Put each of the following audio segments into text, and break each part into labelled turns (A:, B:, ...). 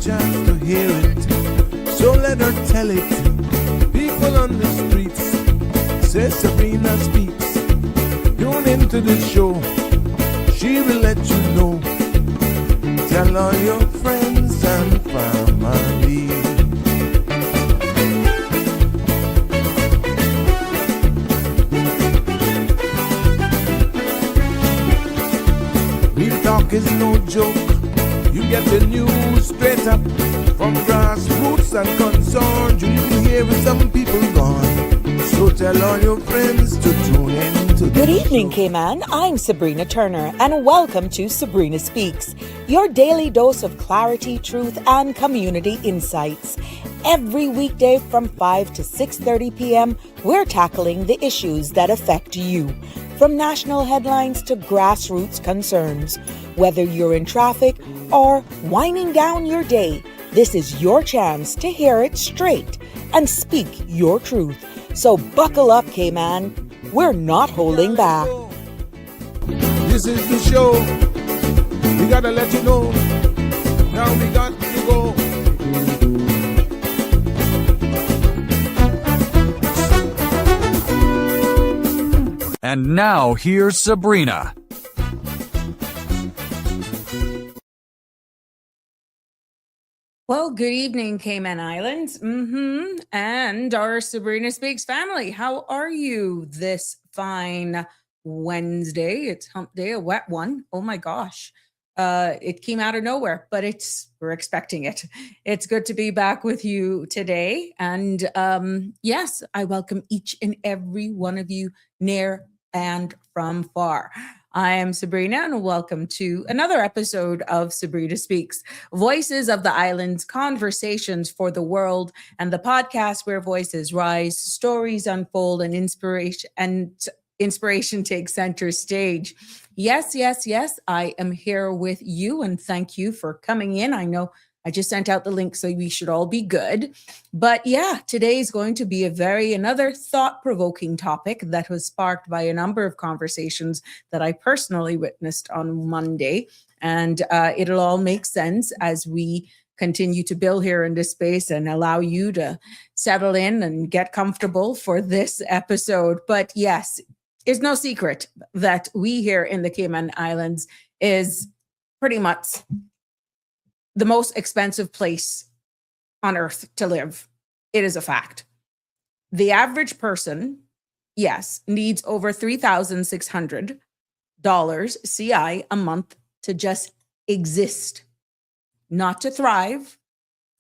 A: chance to hear it, so let her tell it. People on the streets say Sabrina speaks. Tune into the show, she will let you know. Tell all your friends and family. Real talk is no joke. You get the news straight up from grassroots and concerns. You hear with some people gone. So tell all your friends to tune in to the
B: Good evening,
A: show.
B: Cayman. I'm Sabrina Turner, and welcome to Sabrina Speaks, your daily dose of clarity, truth, and community insights. Every weekday from 5 to 6:30 p.m., we're tackling the issues that affect you, from national headlines to grassroots concerns. Whether you're in traffic or winding down your day, this is your chance to hear it straight and speak your truth. So buckle up, Cayman. We're not holding back.
A: This is the show. We gotta let you know. Now we got to go.
C: And now here's Sabrina.
D: Well, good evening, Cayman Islands, and our Sabrina Speaks family. How are you this fine Wednesday? It's hump day, a wet one. Oh my gosh. It came out of nowhere, but we're expecting it. It's good to be back with you today. And yes, I welcome each and every one of you near and from far. I am Sabrina, and welcome to another episode of Sabrina Speaks, Voices of the Islands, Conversations for the World, and the podcast where voices rise, stories unfold, and inspiration takes center stage. Yes, I am here with you, and thank you for coming in. I know I just sent out the link, so we should all be good. But yeah, today is going to be another thought-provoking topic that was sparked by a number of conversations that I personally witnessed on Monday. And it'll all make sense as we continue to build here in this space and allow you to settle in and get comfortable for this episode. But yes, it's no secret that we here in the Cayman Islands is pretty much the most expensive place on earth to live. It is a fact. The average person, yes, needs over $3,600 CI a month to just exist, not to thrive,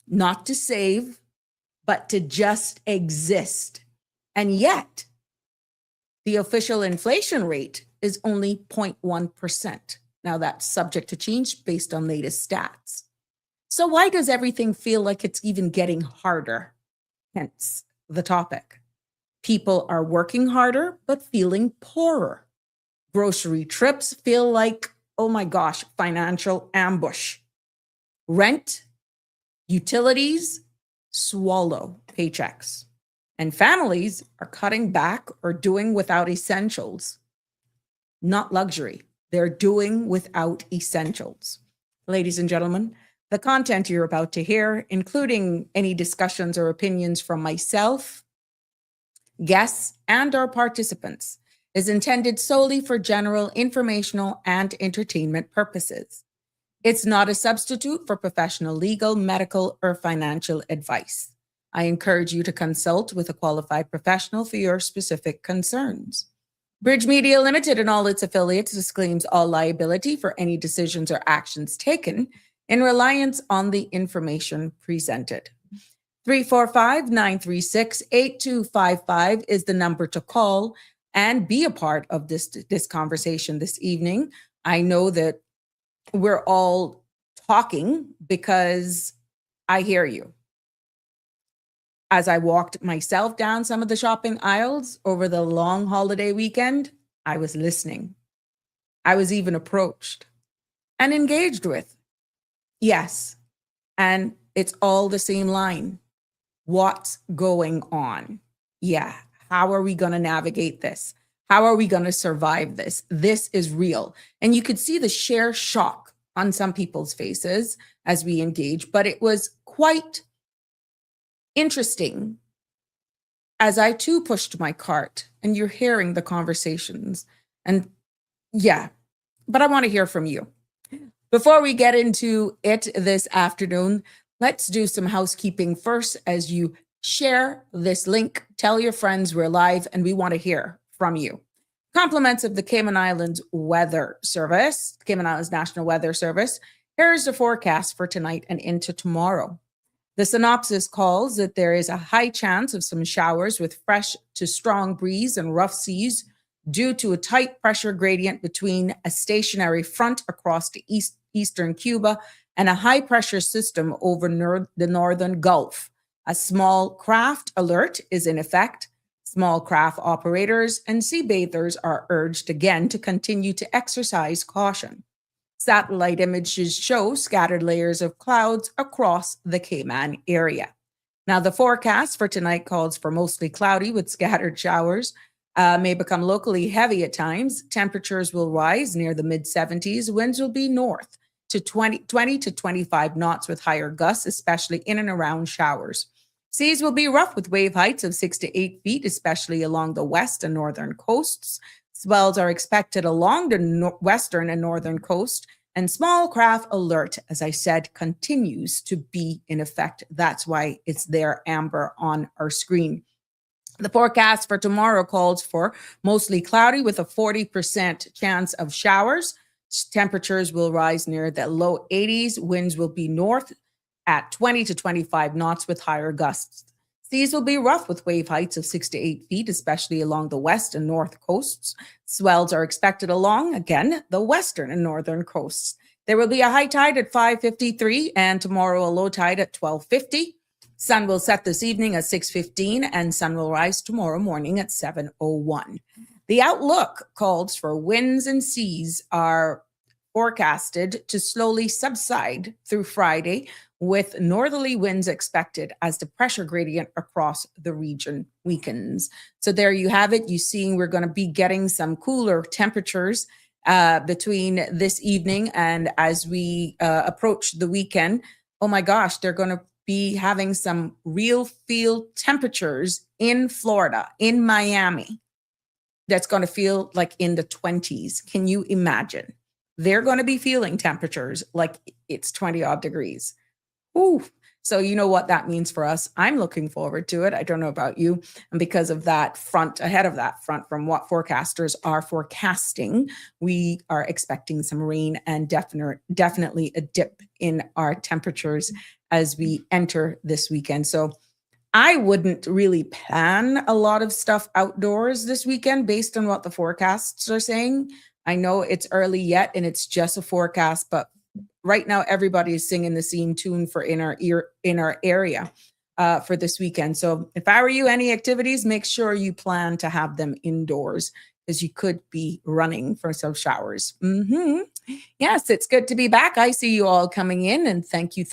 D: not to save, but to just exist. And yet, the official inflation rate is only 0.1%. Now that's subject to change based on latest stats. So why does everything feel like it's even getting harder? Hence the topic. People are working harder, but feeling poorer. Grocery trips feel like, oh my gosh, financial ambush. Rent, utilities, swallow paychecks. And families are cutting back or doing without essentials. Not luxury. They're doing without essentials. Ladies and gentlemen, the content you're about to hear, including any discussions or opinions from myself, guests, and our participants, is intended solely for general informational and entertainment purposes. It's not a substitute for professional legal, medical, or financial advice. I encourage you to consult with a qualified professional for your specific concerns. Bridge Media Limited and all its affiliates disclaims all liability for any decisions or actions taken in reliance on the information presented. 345-936-8255 is the number to call and be a part of this conversation this evening. I know that we're all talking because I hear you. As I walked myself down some of the shopping aisles over the long holiday weekend, I was listening. I was even approached and engaged with. Yes, and it's all the same line. What's going on? Yeah, how are we going to navigate this? How are we going to survive this? This is real. And you could see the sheer shock on some people's faces as we engage, but it was quite interesting as I too pushed my cart, and you're hearing the conversations. And yeah, but I want to hear from you. Before we get into it this afternoon, let's do some housekeeping first as you share this link. Tell your friends we're live and we want to hear from you. Compliments of the Cayman Islands Weather Service, Cayman Islands National Weather Service. Here's the forecast for tonight and into tomorrow. The synopsis calls that there is a high chance of some showers with fresh to strong breeze and rough seas due to a tight pressure gradient between a stationary front across the eastern Cuba and a high pressure system over the northern Gulf. A small craft alert is in effect. Small craft operators and sea bathers are urged again to continue to exercise caution. Satellite images show scattered layers of clouds across the Cayman area. Now, the forecast for tonight calls for mostly cloudy with scattered showers. May become locally heavy at times. Temperatures will rise near the mid-70s. Winds will be north to 20 to 25 knots with higher gusts, especially in and around showers. Seas will be rough with wave heights of 6 to 8 feet, especially along the west and northern coasts. Swells are expected along the western and northern coast, and small craft alert, as I said, continues to be in effect. That's why it's there, amber, on our screen. The forecast for tomorrow calls for mostly cloudy with a 40% chance of showers. Temperatures will rise near the low 80s. Winds will be north at 20 to 25 knots with higher gusts. Seas will be rough with wave heights of 6 to 8 feet, especially along the west and north coasts. Swells are expected along, again, the western and northern coasts. There will be a high tide at 5:53 and tomorrow a low tide at 12:50. Sun will set this evening at 6:15 and sun will rise tomorrow morning at 7:01. The outlook calls for winds and seas are forecasted to slowly subside through Friday, with northerly winds expected as the pressure gradient across the region weakens. So there you have it. You're seeing we're going to be getting some cooler temperatures between this evening and as we approach the weekend. Oh my gosh, they're going to be having some real field temperatures in Florida, in Miami, that's going to feel like in the 20s. Can you imagine? They're going to be feeling temperatures like it's 20 odd degrees. Ooh. So you know what that means for us. I'm looking forward to it. I don't know about you. And because of that front, ahead of that front from what forecasters are forecasting, we are expecting some rain and definitely a dip in our temperatures as we enter this weekend. So I wouldn't really plan a lot of stuff outdoors this weekend based on what the forecasts are saying. I know it's early yet and it's just a forecast, but right now everybody is singing the same tune for in our area for this weekend. So if I were you, any activities, make sure you plan to have them indoors because you could be running for some showers. Yes, it's good to be back. I see you all coming in and thank you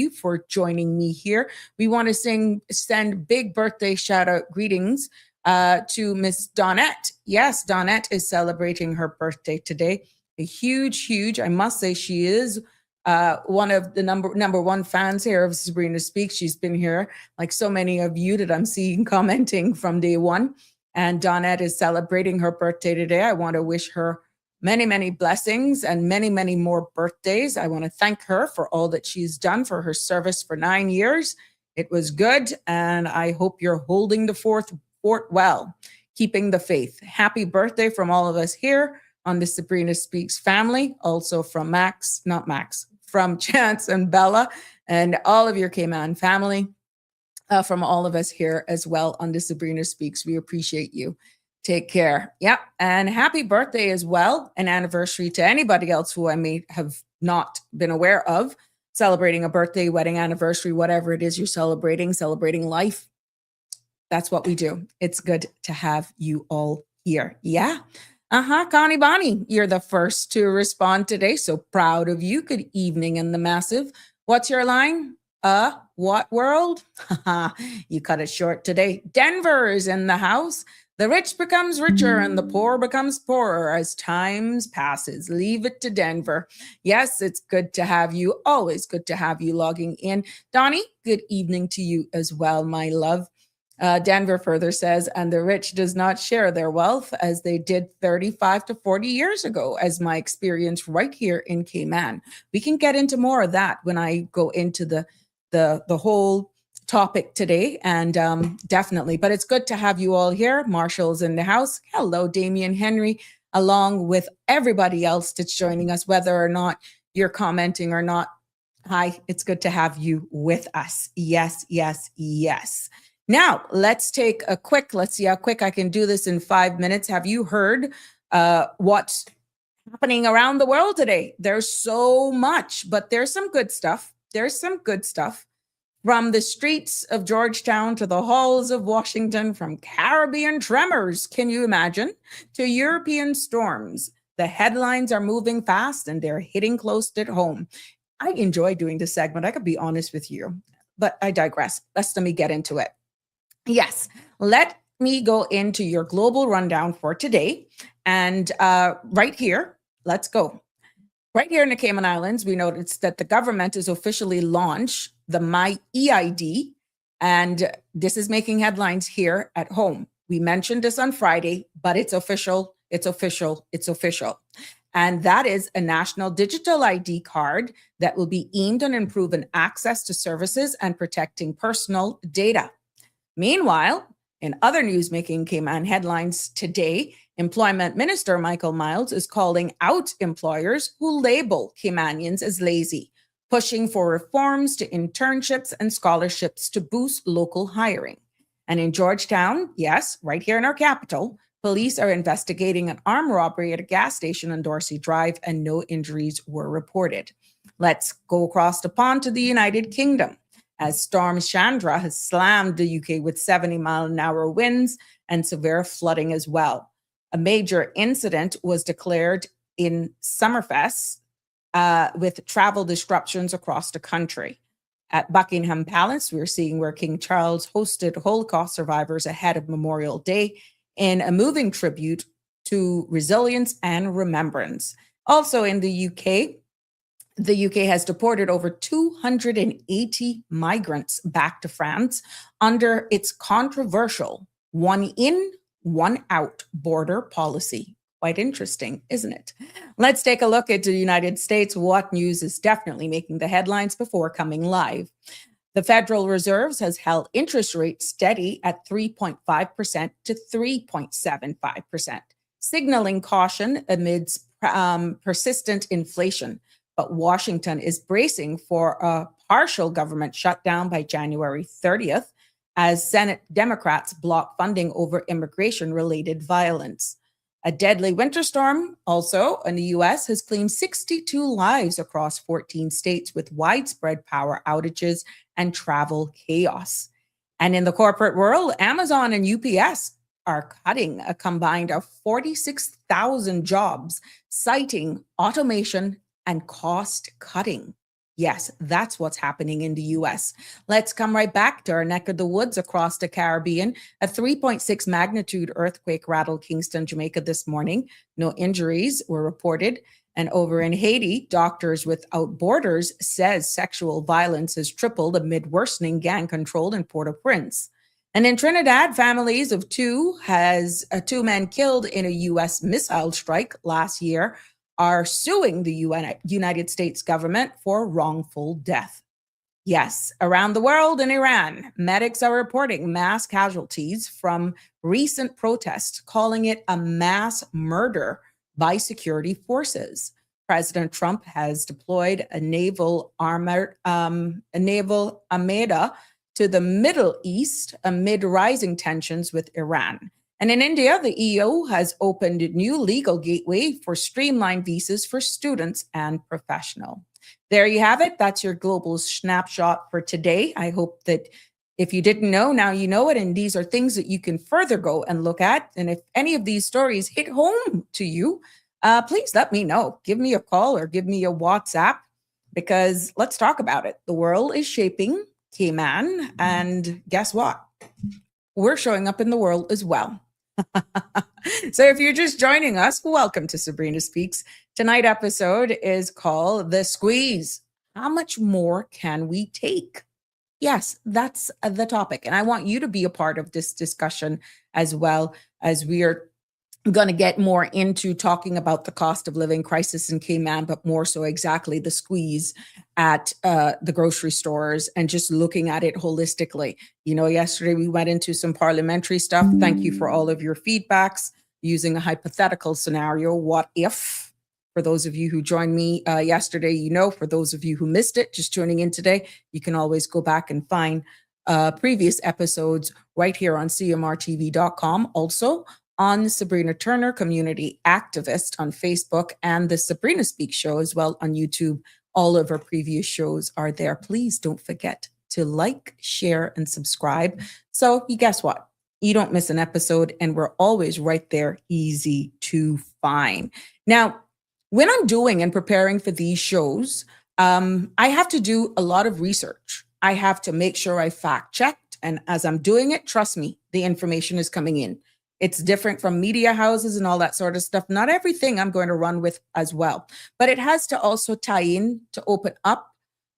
D: for joining me here. We want to send big birthday shout out greetings to Miss Donette. Yes, Donette is celebrating her birthday today. A huge, I must say she is one of the number one fans here of Sabrina Speaks. She's been here like so many of you that I'm seeing commenting from day one. And Donette is celebrating her birthday today. I want to wish her many, many blessings and many, many more birthdays. I want to thank her for all that she's done for her service for 9 years. It was good. And I hope you're holding the fort well, keeping the faith. Happy birthday from all of us here on the Sabrina Speaks family. Also from from Chance and Bella and all of your Cayman family. From all of us here as well on the Sabrina Speaks. We appreciate you. Take care. Yep. And happy birthday as well. An anniversary to anybody else who I may have not been aware of. Celebrating a birthday, wedding anniversary, whatever it is you're celebrating life. That's what we do. It's good to have you all here. Yeah. Connie Bonnie, you're the first to respond today. So proud of you. Good evening in the massive. What's your line? What world? You cut it short today. Denver is in the house. The rich becomes richer and the poor becomes poorer as times passes. Leave it to Denver. Yes, it's good to have you. Always good to have you logging in. Donnie, good evening to you as well, my love. Denver further says, and the rich does not share their wealth as they did 35 to 40 years ago, as my experience right here in Cayman. We can get into more of that when I go into the whole topic today, and definitely. But it's good to have you all here. Marshall's in the house. Hello, Damian Henry, along with everybody else that's joining us, whether or not you're commenting or not. Hi, it's good to have you with us. Yes, yes, yes. Now, let's see how quick I can do this in 5 minutes. Have you heard what's happening around the world today? There's so much, but there's some good stuff. From the streets of Georgetown to the halls of Washington, from Caribbean tremors, can you imagine, to European storms. The headlines are moving fast and they're hitting close at home. I enjoy doing this segment. I could be honest with you, but I digress. Let me get into it. Yes, let me go into your global rundown for today. And right here, let's go. Right here in the Cayman Islands, we noticed that the government has officially launched the My EID, and this is making headlines here at home. We mentioned this on Friday, but it's official, it's official, it's official. And that is a national digital ID card that will be aimed on improving access to services and protecting personal data. Meanwhile, in other news making Cayman headlines today, Employment Minister Michael Miles is calling out employers who label Caymanians as lazy, pushing for reforms to internships and scholarships to boost local hiring. And in Georgetown, yes, right here in our capital, police are investigating an armed robbery at a gas station on Dorsey Drive, and no injuries were reported. Let's go across the pond to the United Kingdom, as Storm Chandra has slammed the UK with 70-mile-an-hour winds and severe flooding as well. A major incident was declared in Summerfest with travel disruptions across the country. At Buckingham Palace, we're seeing where King Charles hosted Holocaust survivors ahead of Memorial Day in a moving tribute to resilience and remembrance. Also in the UK has deported over 280 migrants back to France under its controversial one in, one out border policy. Quite interesting, isn't it? Let's take a look at the United States. What news is definitely making the headlines before coming live? The Federal Reserve has held interest rates steady at 3.5% to 3.75%, signaling caution amidst persistent inflation. But Washington is bracing for a partial government shutdown by January 30th as Senate Democrats block funding over immigration-related violence. A deadly winter storm also in the U.S. has claimed 62 lives across 14 states with widespread power outages and travel chaos. And in the corporate world, Amazon and UPS are cutting a combined of 46,000 jobs, citing automation and cost cutting. Yes, that's what's happening in the US. Let's come right back to our neck of the woods across the Caribbean. A 3.6 magnitude earthquake rattled Kingston, Jamaica this morning. No injuries were reported. And over in Haiti, Doctors Without Borders says sexual violence has tripled amid worsening gang control in Port-au-Prince. And in Trinidad, families of two men killed in a U.S. missile strike last year are suing the United States government for wrongful death. Yes, around the world in Iran, medics are reporting mass casualties from recent protests, calling it a mass murder by security forces. President Trump has deployed a naval armada to the Middle East amid rising tensions with Iran. And in India, the EU has opened a new legal gateway for streamlined visas for students and professionals. There you have it. That's your global snapshot for today. I hope that if you didn't know, now you know it. And these are things that you can further go and look at. And if any of these stories hit home to you, please let me know. Give me a call or give me a WhatsApp, because let's talk about it. The world is shaping Cayman. And guess what? We're showing up in the world as well. So if you're just joining us, welcome to Sabrina Speaks. Tonight's episode is called The Squeeze. How much more can we take? Yes, that's the topic. And I want you to be a part of this discussion as well, as we are going to get more into talking about the cost of living crisis in Cayman, but more so exactly the squeeze at the grocery stores and just looking at it holistically. You know, yesterday we went into some parliamentary stuff. Thank you for all of your feedbacks using a hypothetical scenario. What if? For those of you who joined me yesterday, you know, for those of you who missed it, just tuning in today, you can always go back and find previous episodes right here on cmrtv.com. Also, on Sabrina Turner, community activist on Facebook, and the Sabrina Speaks show as well on YouTube. All of our previous shows are there. Please don't forget to like, share, and subscribe. So you guess what? You don't miss an episode, and we're always right there, easy to find. Now, when I'm doing and preparing for these shows, I have to do a lot of research. I have to make sure I fact checked. And as I'm doing it, trust me, the information is coming in. It's different from media houses and all that sort of stuff. Not everything I'm going to run with as well, but it has to also tie in to open up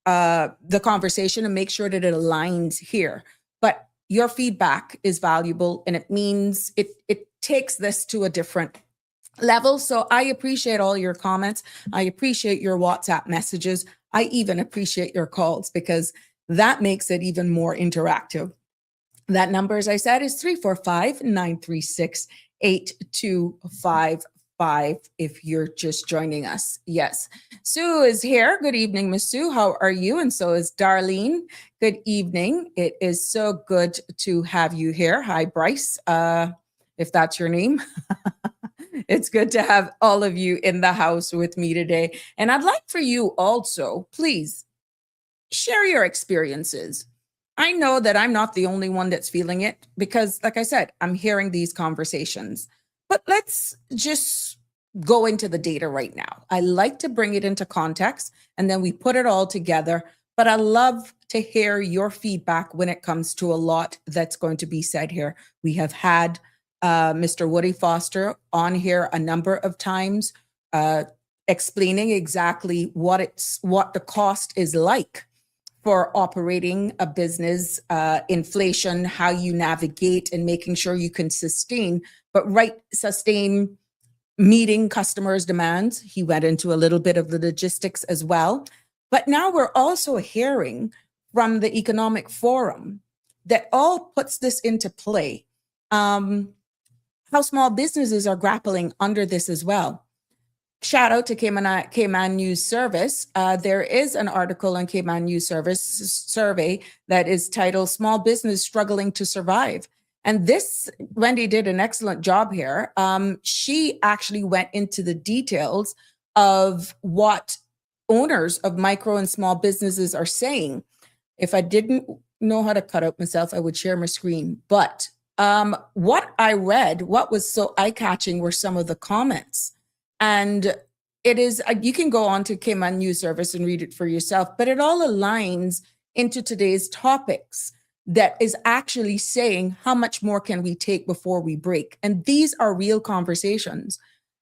D: the conversation and make sure that it aligns here. But your feedback is valuable, and it means it takes this to a different level. So I appreciate all your comments. I appreciate your WhatsApp messages. I even appreciate your calls, because that makes it even more interactive. That number, as I said, is 345-936-8255 if you're just joining us. Yes. Sue is here. Good evening, Miss Sue. How are you? And so is Darlene. Good evening. It is so good to have you here. Hi, Bryce, if that's your name. It's good to have all of you in the house with me today. And I'd like for you also, please, share your experiences. I know that I'm not the only one that's feeling it, because, like I said, I'm hearing these conversations. But let's just go into the data right now. I like to bring it into context, and then we put it all together. But I love to hear your feedback when it comes to a lot that's going to be said here. We have had Mr. Woody Foster on here a number of times, explaining exactly what the cost is like for operating a business, inflation, how you navigate and making sure you can sustain meeting customers' demands. He went into a little bit of the logistics as well. But now we're also hearing from the Economic Forum that all puts this into play, how small businesses are grappling under this as well. Shout out to Cayman News Service. There is an article on Cayman News Service survey that is titled "Small Business Struggling to Survive." And this, Wendy did an excellent job here. She actually went into the details of what owners of micro and small businesses are saying. If I didn't know how to cut out myself, I would share my screen. But what I read, what was so eye-catching were some of the comments. And it is, you can go on to Cayman News Service and read it for yourself, but it all aligns into today's topics that is actually saying how much more can we take before we break? And these are real conversations.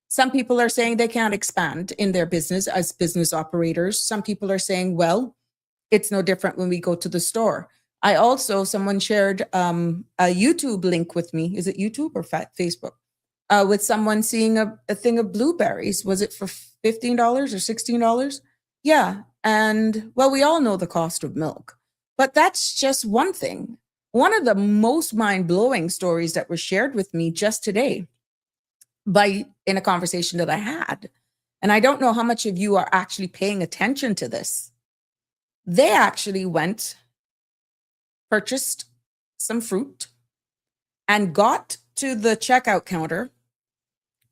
D: Some people are saying they can't expand in their business as business operators. Some people are saying, well, it's no different when we go to the store. Someone shared a YouTube link with me. Is it YouTube or Facebook? With someone seeing a thing of blueberries. Was it for $15 or $16? Yeah. And well, we all know the cost of milk, but that's just one thing. One of the most mind-blowing stories that was shared with me just today in a conversation that I had, and I don't know how much of you are actually paying attention to this. They actually purchased some fruit and got to the checkout counter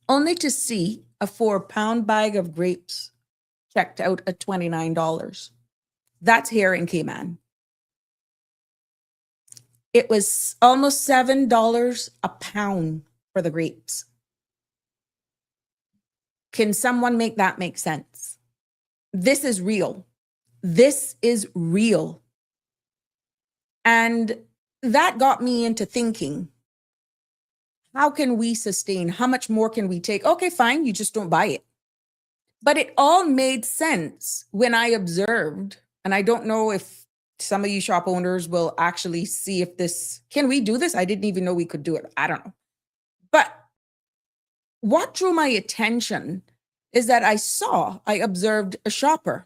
D: only to see a 4-pound bag of grapes checked out at $29. That's here in Cayman. It was almost $7 a pound for the grapes. Can someone make that make sense? This is real. This is real. And that got me into thinking, how can we sustain? How much more can we take? Okay, fine, you just don't buy it. But it all made sense when I observed, and I don't know if some of you shop owners will actually see if this, can we do this? I didn't even know we could do it. I don't know. But what drew my attention is that I observed a shopper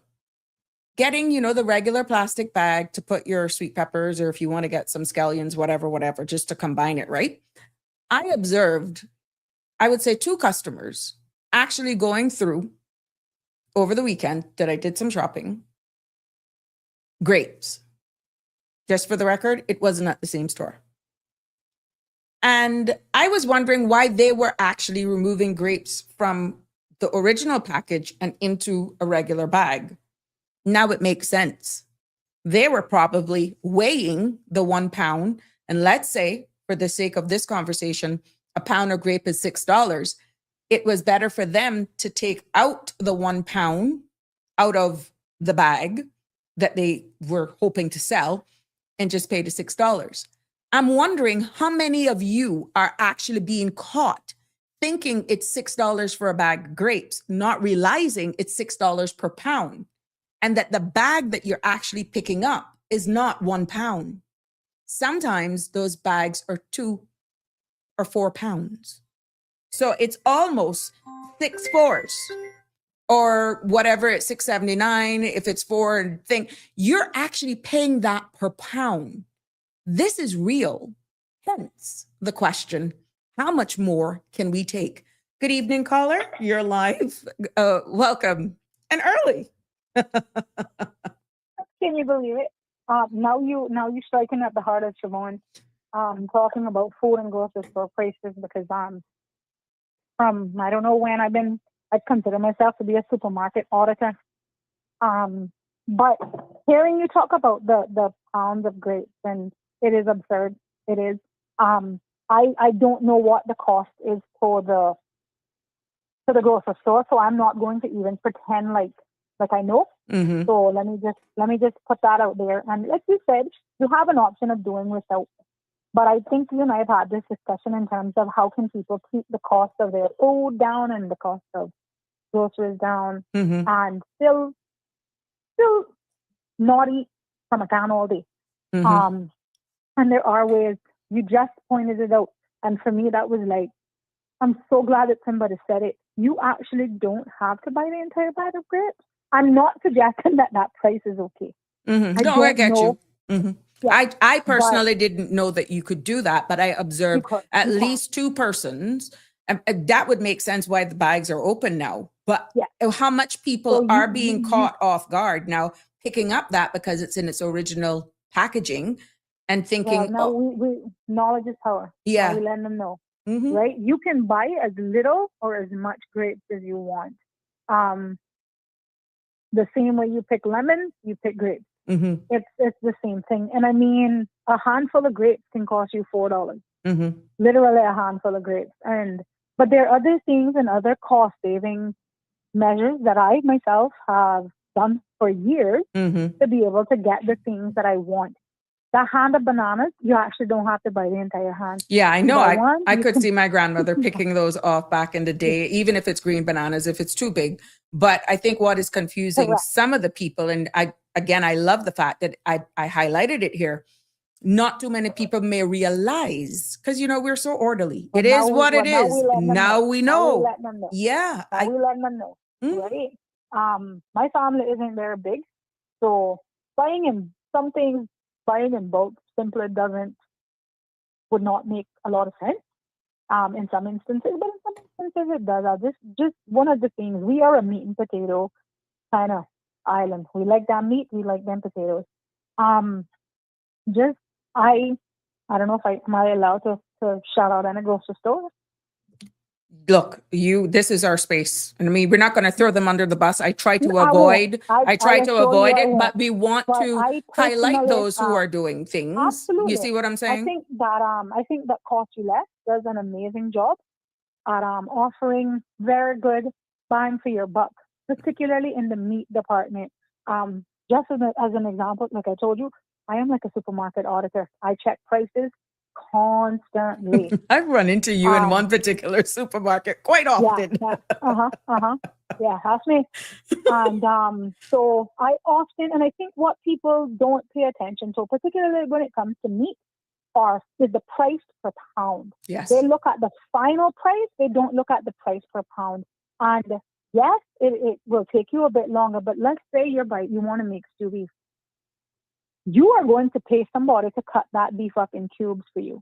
D: getting, the regular plastic bag to put your sweet peppers, or if you want to get some scallions, whatever, just to combine it, right? I observed, I would say 2 customers actually going through over the weekend that I did some shopping, grapes. Just for the record, it wasn't at the same store. And I was wondering why they were actually removing grapes from the original package and into a regular bag. Now it makes sense. They were probably weighing the 1 pound. And let's say, for the sake of this conversation, a pound of grape is $6. It was better for them to take out the 1 pound out of the bag that they were hoping to sell and just pay the $6. I'm wondering how many of you are actually being caught thinking it's $6 for a bag of grapes, not realizing it's $6 per pound, and that the bag that you're actually picking up is not 1 pound. Sometimes those bags are 2 or 4 pounds. So it's almost 6 fours or whatever, it's $6.79. If it's 4 thing, you're actually paying that per pound. This is real. Hence the question, how much more can we take? Good evening, caller. You're live. Welcome. And early.
E: Can you believe it? Now you striking at the heart of Siobhan, talking about food and grocery store prices, because from I don't know when I consider myself to be a supermarket auditor. But hearing you talk about the pounds of grapes, and it is absurd. It is. I don't know what the cost is for the grocery store, so I'm not going to even pretend like I know.
D: Mm-hmm.
E: So let me just put that out there. And like you said, you have an option of doing without. But I think you and I have had this discussion in terms of how can people keep the cost of their food down and the cost of groceries down,
D: Mm-hmm.
E: and still not eat from a can all day.
D: Mm-hmm.
E: And there are ways. You just pointed it out. And for me, that was like, I'm so glad that somebody said it. You actually don't have to buy the entire bag of grapes. I'm not suggesting that price is okay.
D: Mm-hmm.
E: I
D: No, I
E: don't
D: get
E: know.
D: you. Mm-hmm.
E: Yeah,
D: I personally didn't know that you could do that, but I observed at
E: you can.
D: least 2 persons. And that would make sense why the bags are open now. But
E: Yeah.
D: how much people
E: So
D: are being caught off guard now, picking up that because it's in its original packaging and thinking,
E: Well, now we knowledge is power.
D: yeah.
E: Now we let them know,
D: Mm-hmm.
E: right? You can buy as little or as much grapes as you want. The same way you pick lemons, you pick grapes.
D: Mm-hmm.
E: It's the same thing. And I mean, a handful of grapes can cost you $4.
D: Mm-hmm.
E: Literally a handful of grapes. But there are other things and other cost saving measures that I myself have done for years
D: Mm-hmm.
E: to be able to get the things that I want. That hand of bananas, you actually don't have to buy the entire hand.
D: Yeah, I
E: You
D: know.
E: buy one,
D: I
E: you
D: could
E: can-
D: see my grandmother picking those off back in the day, even if it's green bananas, if it's too big. But I think what is confusing
E: Correct.
D: some of the people, and I love the fact that I highlighted it here. Not too many people may realize, because we're so orderly.
E: But
D: It
E: now
D: is
E: we-
D: what it
E: well, now
D: is.
E: we let them
D: Now
E: know.
D: we
E: Now
D: know.
E: we let them know.
D: Yeah.
E: Now we let them know.
D: Mhm.
E: Right? My family isn't very big, so buying in bulk simply would not make a lot of sense. In some instances, but in some instances it does. Just one of the things, we are a meat and potato kind of island. We like that meat, we like them potatoes. Just I don't know if am I allowed to shout out any grocery store?
D: Look, this is our space. And I mean, we're not going to throw them under the bus. I try to
E: I
D: avoid,
E: won't.
D: I try to
E: assure you
D: avoid
E: I
D: it,
E: won't.
D: but we want
E: But
D: to
E: I
D: highlight
E: personally,
D: those who are doing things.
E: Absolutely.
D: You see what I'm saying?
E: I think that Cost You Less does an amazing job at offering very good bang for your buck, particularly in the meat department. Just as an example, like I told you, I am like a supermarket auditor. I check prices constantly.
D: I've run into you in
E: Um,
D: one particular supermarket quite often.
E: Yeah, ask me. And so I often, and I think what people don't pay attention to, particularly when it comes to meat, is the price per pound.
D: Yes.
E: They look at the final price. They don't look at the price per pound. And yes, it will take you a bit longer, but let's say you want to make stew beef. You are going to pay somebody to cut that beef up in cubes for you.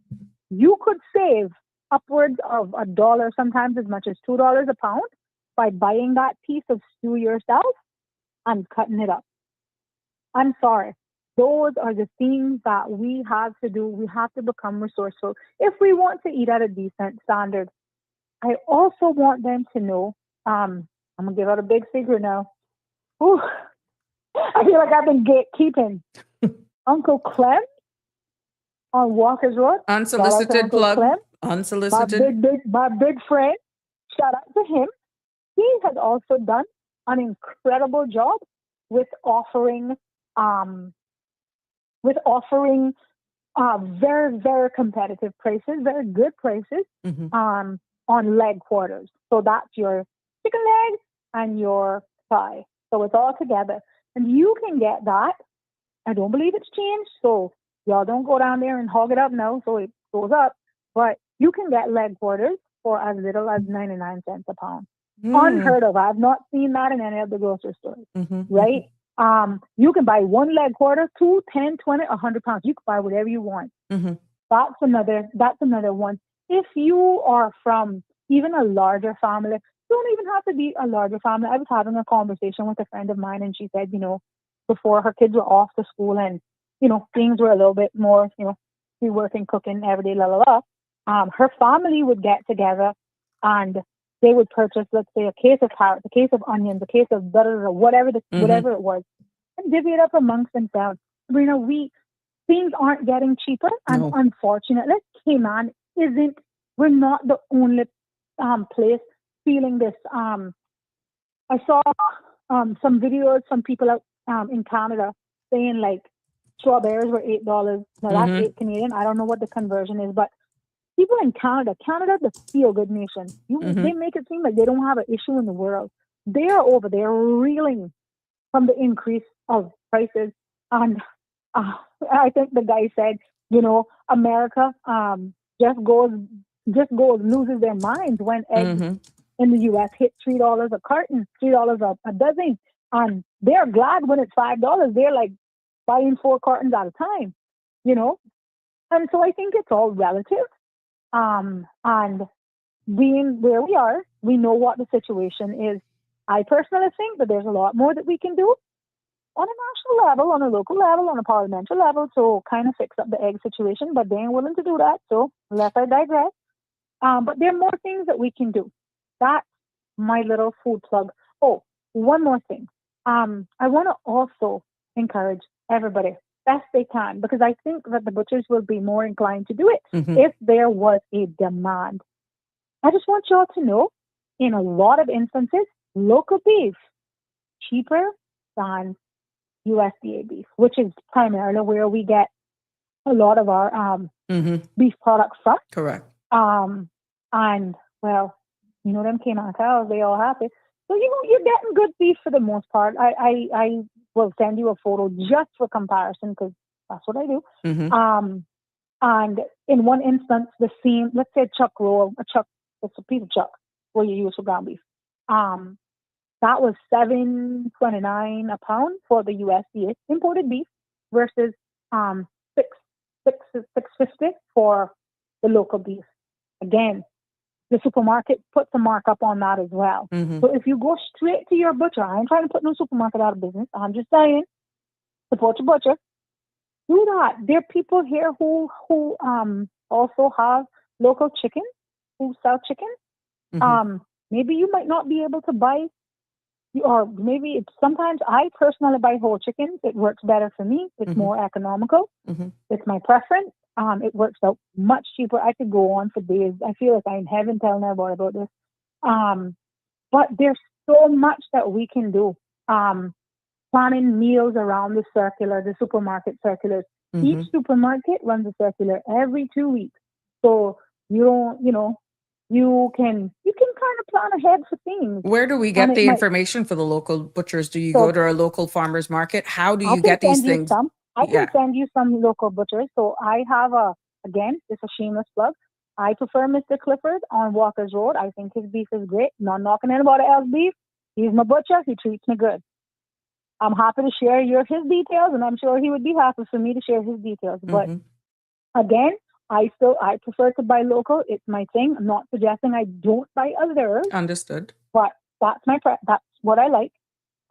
E: You could save upwards of $1, sometimes as much as $2 a pound by buying that piece of stew yourself and cutting it up. I'm sorry. Those are the things that we have to do. We have to become resourceful if we want to eat at a decent standard. I also want them to know, I'm going to give out a big secret now. Ooh, I feel like I've been gatekeeping. Uncle Clem on Walker's Road.
D: Unsolicited plug.
E: Clem,
D: Unsolicited.
E: my big friend. Shout out to him. He has also done an incredible job with offering very, very competitive prices, very good prices on leg quarters. So that's your chicken leg and your thigh. So it's all together. And you can get that. I don't believe it's changed. So y'all don't go down there and hog it up now. So it goes up. But you can get leg quarters for as little as 99 cents a pound. Unheard of. I've not seen that in any of the grocery stores. Right? You can buy one leg quarter, 2, 10, 20, 100 pounds. You can buy whatever you want. That's another one. If you are from even a larger family, don't even have to be a larger family. I was having a conversation with a friend of mine, and she said, before her kids were off to school and, things were a little bit more, she working, cooking every day, her family would get together and they would purchase, let's say, a case of carrots, a case of onions, a case of whatever it was, and divvy it up amongst themselves. Things aren't getting cheaper, and unfortunately, Cayman we're not the only place feeling this. I saw some videos from people out in Canada saying like strawberries were $8. Now that's $8 Canadian. I don't know what the conversion is, but people in Canada, the feel-good nation, they make it seem like they don't have an issue in the world. They are over there reeling from the increase of prices. And I think the guy said, America loses their minds when eggs in the U.S. hit $3 a carton, $3 a dozen. And they're glad when it's $5. They're like buying 4 cartons at a time, And so I think it's all relative. And being where we are, we know what the situation is. I personally think that there's a lot more that we can do on a national level, on a local level, on a parliamentary level to kind of fix up the egg situation, but they ain't willing to do that. So unless I digress. But there are more things that we can do. That's my little food plug. Oh, one more thing. I want to also encourage everybody best they can, because I think that the butchers will be more inclined to do it if there was a demand. I just want y'all to know, in a lot of instances, local beef cheaper than USDA beef, which is primarily where we get a lot of our beef products from.
D: Correct.
E: And well, them Cayman cows, they all happy. So you're getting good beef for the most part. I will send you a photo just for comparison, because that's what I do. And in one instance, the same, let's say chuck roll, it's a piece of chuck where you use for ground beef. That was $7.29 a pound for the USDA imported beef versus $6.50 for the local beef. Again, the supermarket puts a markup on that as well. So if you go straight to your butcher, I ain't trying to put no supermarket out of business. I'm just saying, support your butcher. Do that. There are people here who also have local chicken, who sell chicken. Maybe you might not be able to buy, or maybe sometimes I personally buy whole chickens. It works better for me. It's more economical. It's my preference. It works out much cheaper. I could go on for days. I feel like I'm in heaven telling everybody about this. But there's so much that we can do. planning meals around the supermarket circulars. Each supermarket runs a circular every 2 weeks. So you don't, you can kind of plan ahead for things.
D: Where do we
E: And
D: get
E: it
D: the
E: might,
D: information for the local butchers? Do you
E: so
D: go to a local farmer's market? How do
E: I
D: you
E: can
D: get these
E: send you
D: things?
E: some. I can
D: Yeah.
E: send you some local butchers. So I have again, it's a shameless plug. I prefer Mr. Clifford on Walker's Road. I think his beef is great. Not knocking anybody else's beef. He's my butcher. He treats me good. I'm happy to share his details, and I'm sure he would be happy for me to share his details. But again, I prefer to buy local. It's my thing. I'm not suggesting I don't buy others,
D: Understood.
E: but that's that's what I like.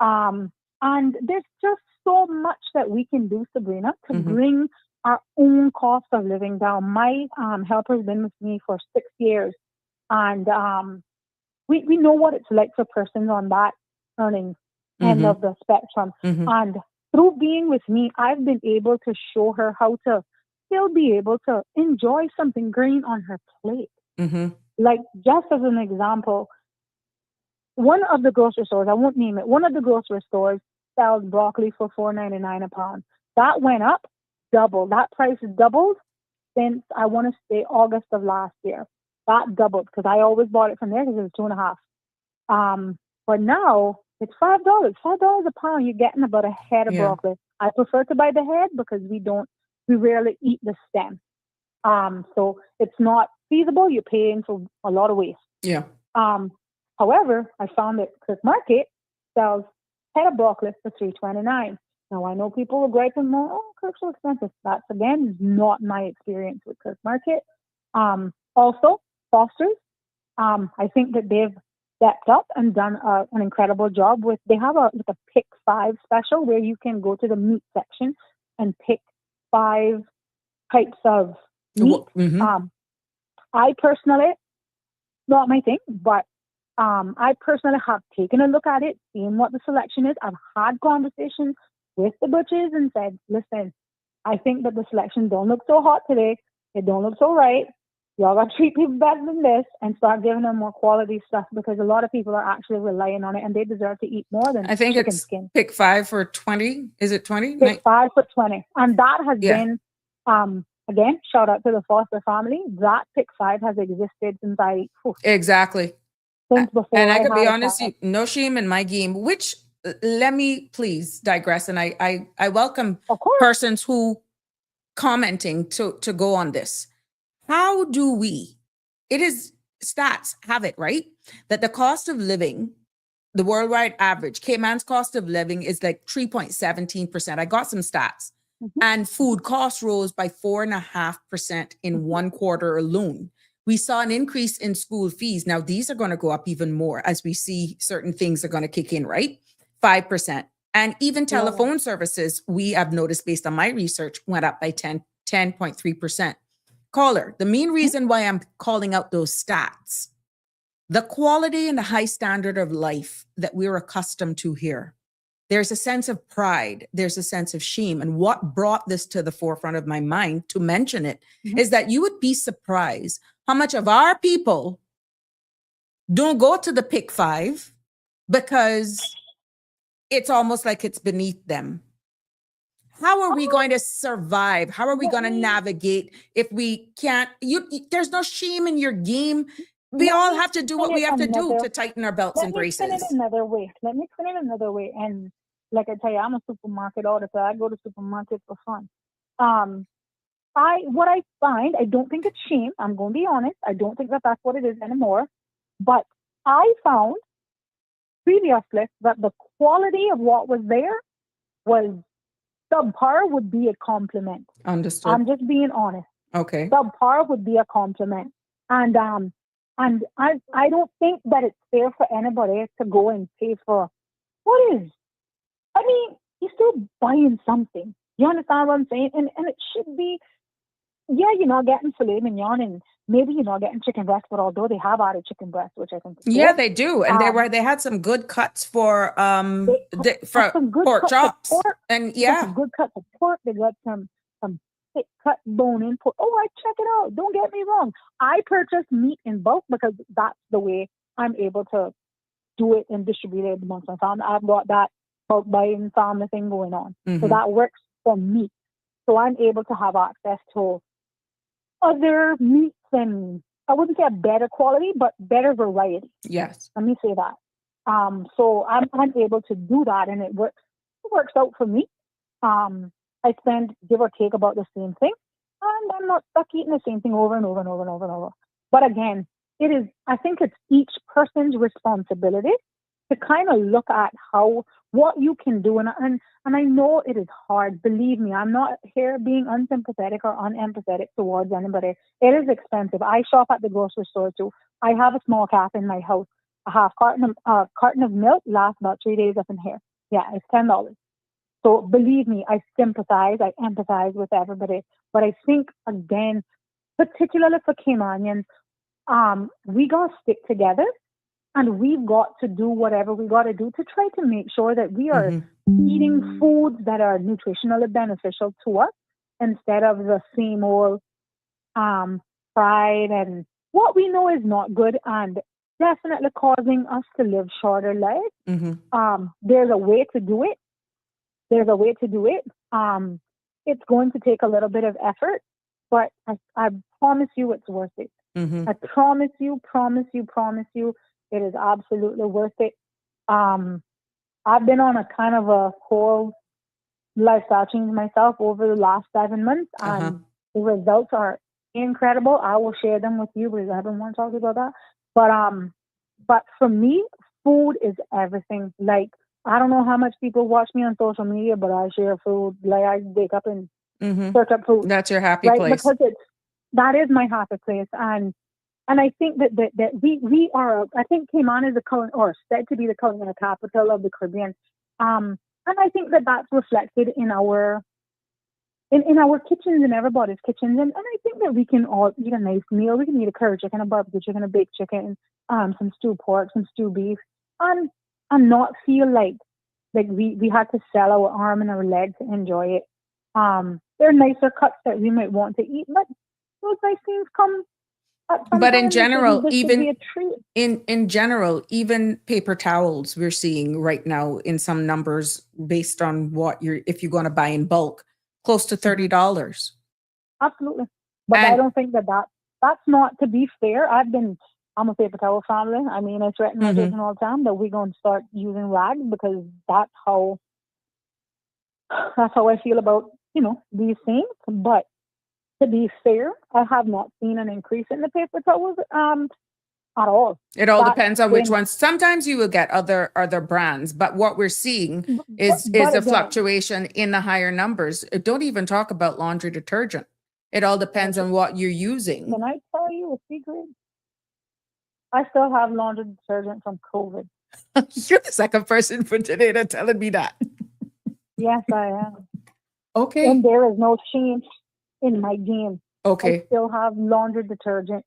E: And there's just so much that we can do, Sabrina, to bring our own cost of living down. My helper's been with me for 6 years, and we know what it's like for persons on that earnings end of the spectrum. And through being with me, I've been able to show her how to still be able to enjoy something green on her plate. Like, just as an example, one of the grocery stores, I won't name it, one of the grocery stores sells broccoli for $4.99 a pound. That went up, doubled. That price has doubled since, I want to say, August of last year. That doubled because I always bought it from there because it was $2.50. But now it's $5. $5 a pound. You're getting about a head of broccoli. I prefer to buy the head because we rarely eat the stem. So it's not feasible. You're paying for a lot of waste.
D: Yeah.
E: However, I found that Kirk Market sells head of broccoli for $3.29. Now, I know people will gripe and go, oh, Kirk's so expensive. That's, again, not my experience with Kirk Market. Also, Foster's, I think that they've stepped up and done an incredible job with, they have a pick 5 special where you can go to the meat section and pick 5 types of meat. I personally, not my thing, but I personally have taken a look at it, seen what the selection is. I've had conversations with the butchers and said, listen, I think that the selection don't look so hot today. It don't look so right. Y'all got to treat people better than this and start giving them more quality stuff because a lot of people are actually relying on it and they deserve to eat more than
D: I think
E: chicken
D: it's
E: skin.
D: pick 5 for 20. Is it 20?
E: Pick 5 for 20. And that has been, again, shout out to the Foster family. That pick 5 has existed since
D: Exactly.
E: Since before.
D: And I could be
E: had a
D: honest,
E: child.
D: no shame in my game, which let me please digress. And I welcome
E: Of course.
D: persons who commenting to go on this. How do we, it is stats have it, right? That the cost of living, the worldwide average, Cayman's cost of living is like 3.17%. I got some stats. And food costs rose by 4.5% in 1 quarter alone. We saw an increase in school fees. Now, these are going to go up even more as we see certain things are going to kick in, right? 5%. And even telephone services, we have noticed based on my research, went up by 10.3%. Caller, the main reason why I'm calling out those stats, the quality and the high standard of life that we're accustomed to here. There's a sense of pride. There's a sense of shame. And what brought this to the forefront of my mind to mention it is that you would be surprised how much of our people don't go to the pick 5 because it's almost like it's beneath them. How are we going to survive? How are we going to navigate if we can't? There's no shame in your game. We all have to do what we have to do to tighten our belts and braces.
E: Let me explain it another way. And like I tell you, I'm a supermarket auditor. I go to supermarkets for fun. What I find, I don't think it's shame. I'm going to be honest. I don't think that that's what it is anymore. But I found previously that the quality of what was there was subpar would be a compliment.
D: Understood.
E: I'm just being honest.
D: Okay.
E: Subpar would be a compliment. And I don't think that it's fair for anybody to go and pay for what is. I mean, you're still buying something. You understand what I'm saying? And it should be, you're not getting filet mignon and maybe you're not getting chicken breast, but although they have added chicken breast, which I think is
D: yeah,
E: good.
D: they do. And they had some good cuts for pork chops. And
E: some good cuts of pork. They got some thick cut bone-in pork. Oh, I check it out. Don't get me wrong. I purchase meat in bulk because that's the way I'm able to do it and distribute it amongst my family. I've got that bulk buying family thing going on. So
D: Mhm.
E: that works for me. So I'm able to have access to other meats and I wouldn't say a better quality, but better variety.
D: Yes.
E: Let me say that. So I'm able to do that, and it works. It works out for me. I spend give or take about the same thing, and I'm not stuck eating the same thing over and over and over and over and over. But again, it is. I think it's each person's responsibility to kind of look at how what you can do, and I know it is hard. Believe me, I'm not here being unsympathetic or unempathetic towards anybody. It is expensive. I shop at the grocery store too. I have a small cap in my house. A half carton of milk lasts about 3 days up in here. Yeah, it's $10. So believe me, I sympathize, I empathize with everybody. But I think again, particularly for Caymanians, we gotta stick together and we've got to do whatever we gotta do to try to make sure that we are eating foods that are nutritionally beneficial to us instead of the same old fried and what we know is not good and definitely causing us to live shorter lives. There's a way to do it. There's a way to do it. It's going to take a little bit of effort, but I promise you it's worth it. I promise you, it is absolutely worth it. I've been on a kind of a whole lifestyle change myself over the last 7 months, and the results are incredible. I will share them with you because I don't want to talk about that. But for me, food is everything. Like, I don't know how much people watch me on social media, but I share food. Like, I wake up and search up food.
D: That's your happy
E: Right?
D: place.
E: Because that is my happy place. And I think that we are, I think Cayman is or said to be the culinary capital of the Caribbean. And I think that that's reflected in our kitchens, in everybody's kitchens. And I think that we can all eat a nice meal. We can eat a curry chicken, a barbecue chicken, a baked chicken, some stewed pork, some stewed beef, and not feel like we had to sell our arm and our leg to enjoy it. There are nicer cuts that we might want to eat, but those nice things come at some
D: But
E: time.
D: in general,
E: this should be a treat.
D: in general, even paper towels we're seeing right now in some numbers based on what if you're going to buy in bulk, close to $30.
E: Absolutely. But I don't think that's not, to be fair. I'm a paper towel family. I mean, I threaten my children all the time that we're going to start using rags because that's how I feel about, these things. But to be fair, I have not seen an increase in the paper towels at all.
D: It all depends on which ones. Sometimes you will get other brands, but what we're seeing is a fluctuation in the higher numbers. Don't even talk about laundry detergent. It all depends on what you're using.
E: Can I tell you a secret? I still have laundry detergent from COVID.
D: You're the second person for today to telling me that.
E: Yes, I am.
D: Okay.
E: And there is no change in my game.
D: Okay.
E: I still have laundry detergent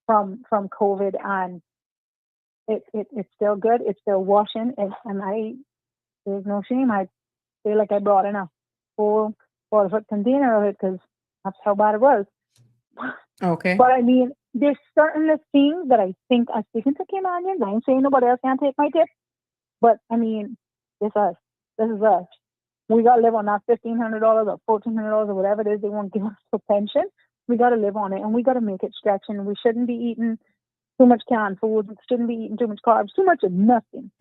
E: from COVID, and it's still good. It's still washing, and there's no shame. I feel like I brought in a full 4-foot container of it because that's how bad it was.
D: Okay.
E: But I mean, there's certain things that I think, I'm speaking to Caymanians, I ain't saying nobody else can't take my tip, but I mean, this is us. We got to live on that $1,500 or $1,400 or whatever it is they want to give us for pension. We got to live on it, and we got to make it stretch, and we shouldn't be eating too much canned food. We shouldn't be eating too much carbs, too much of nothing.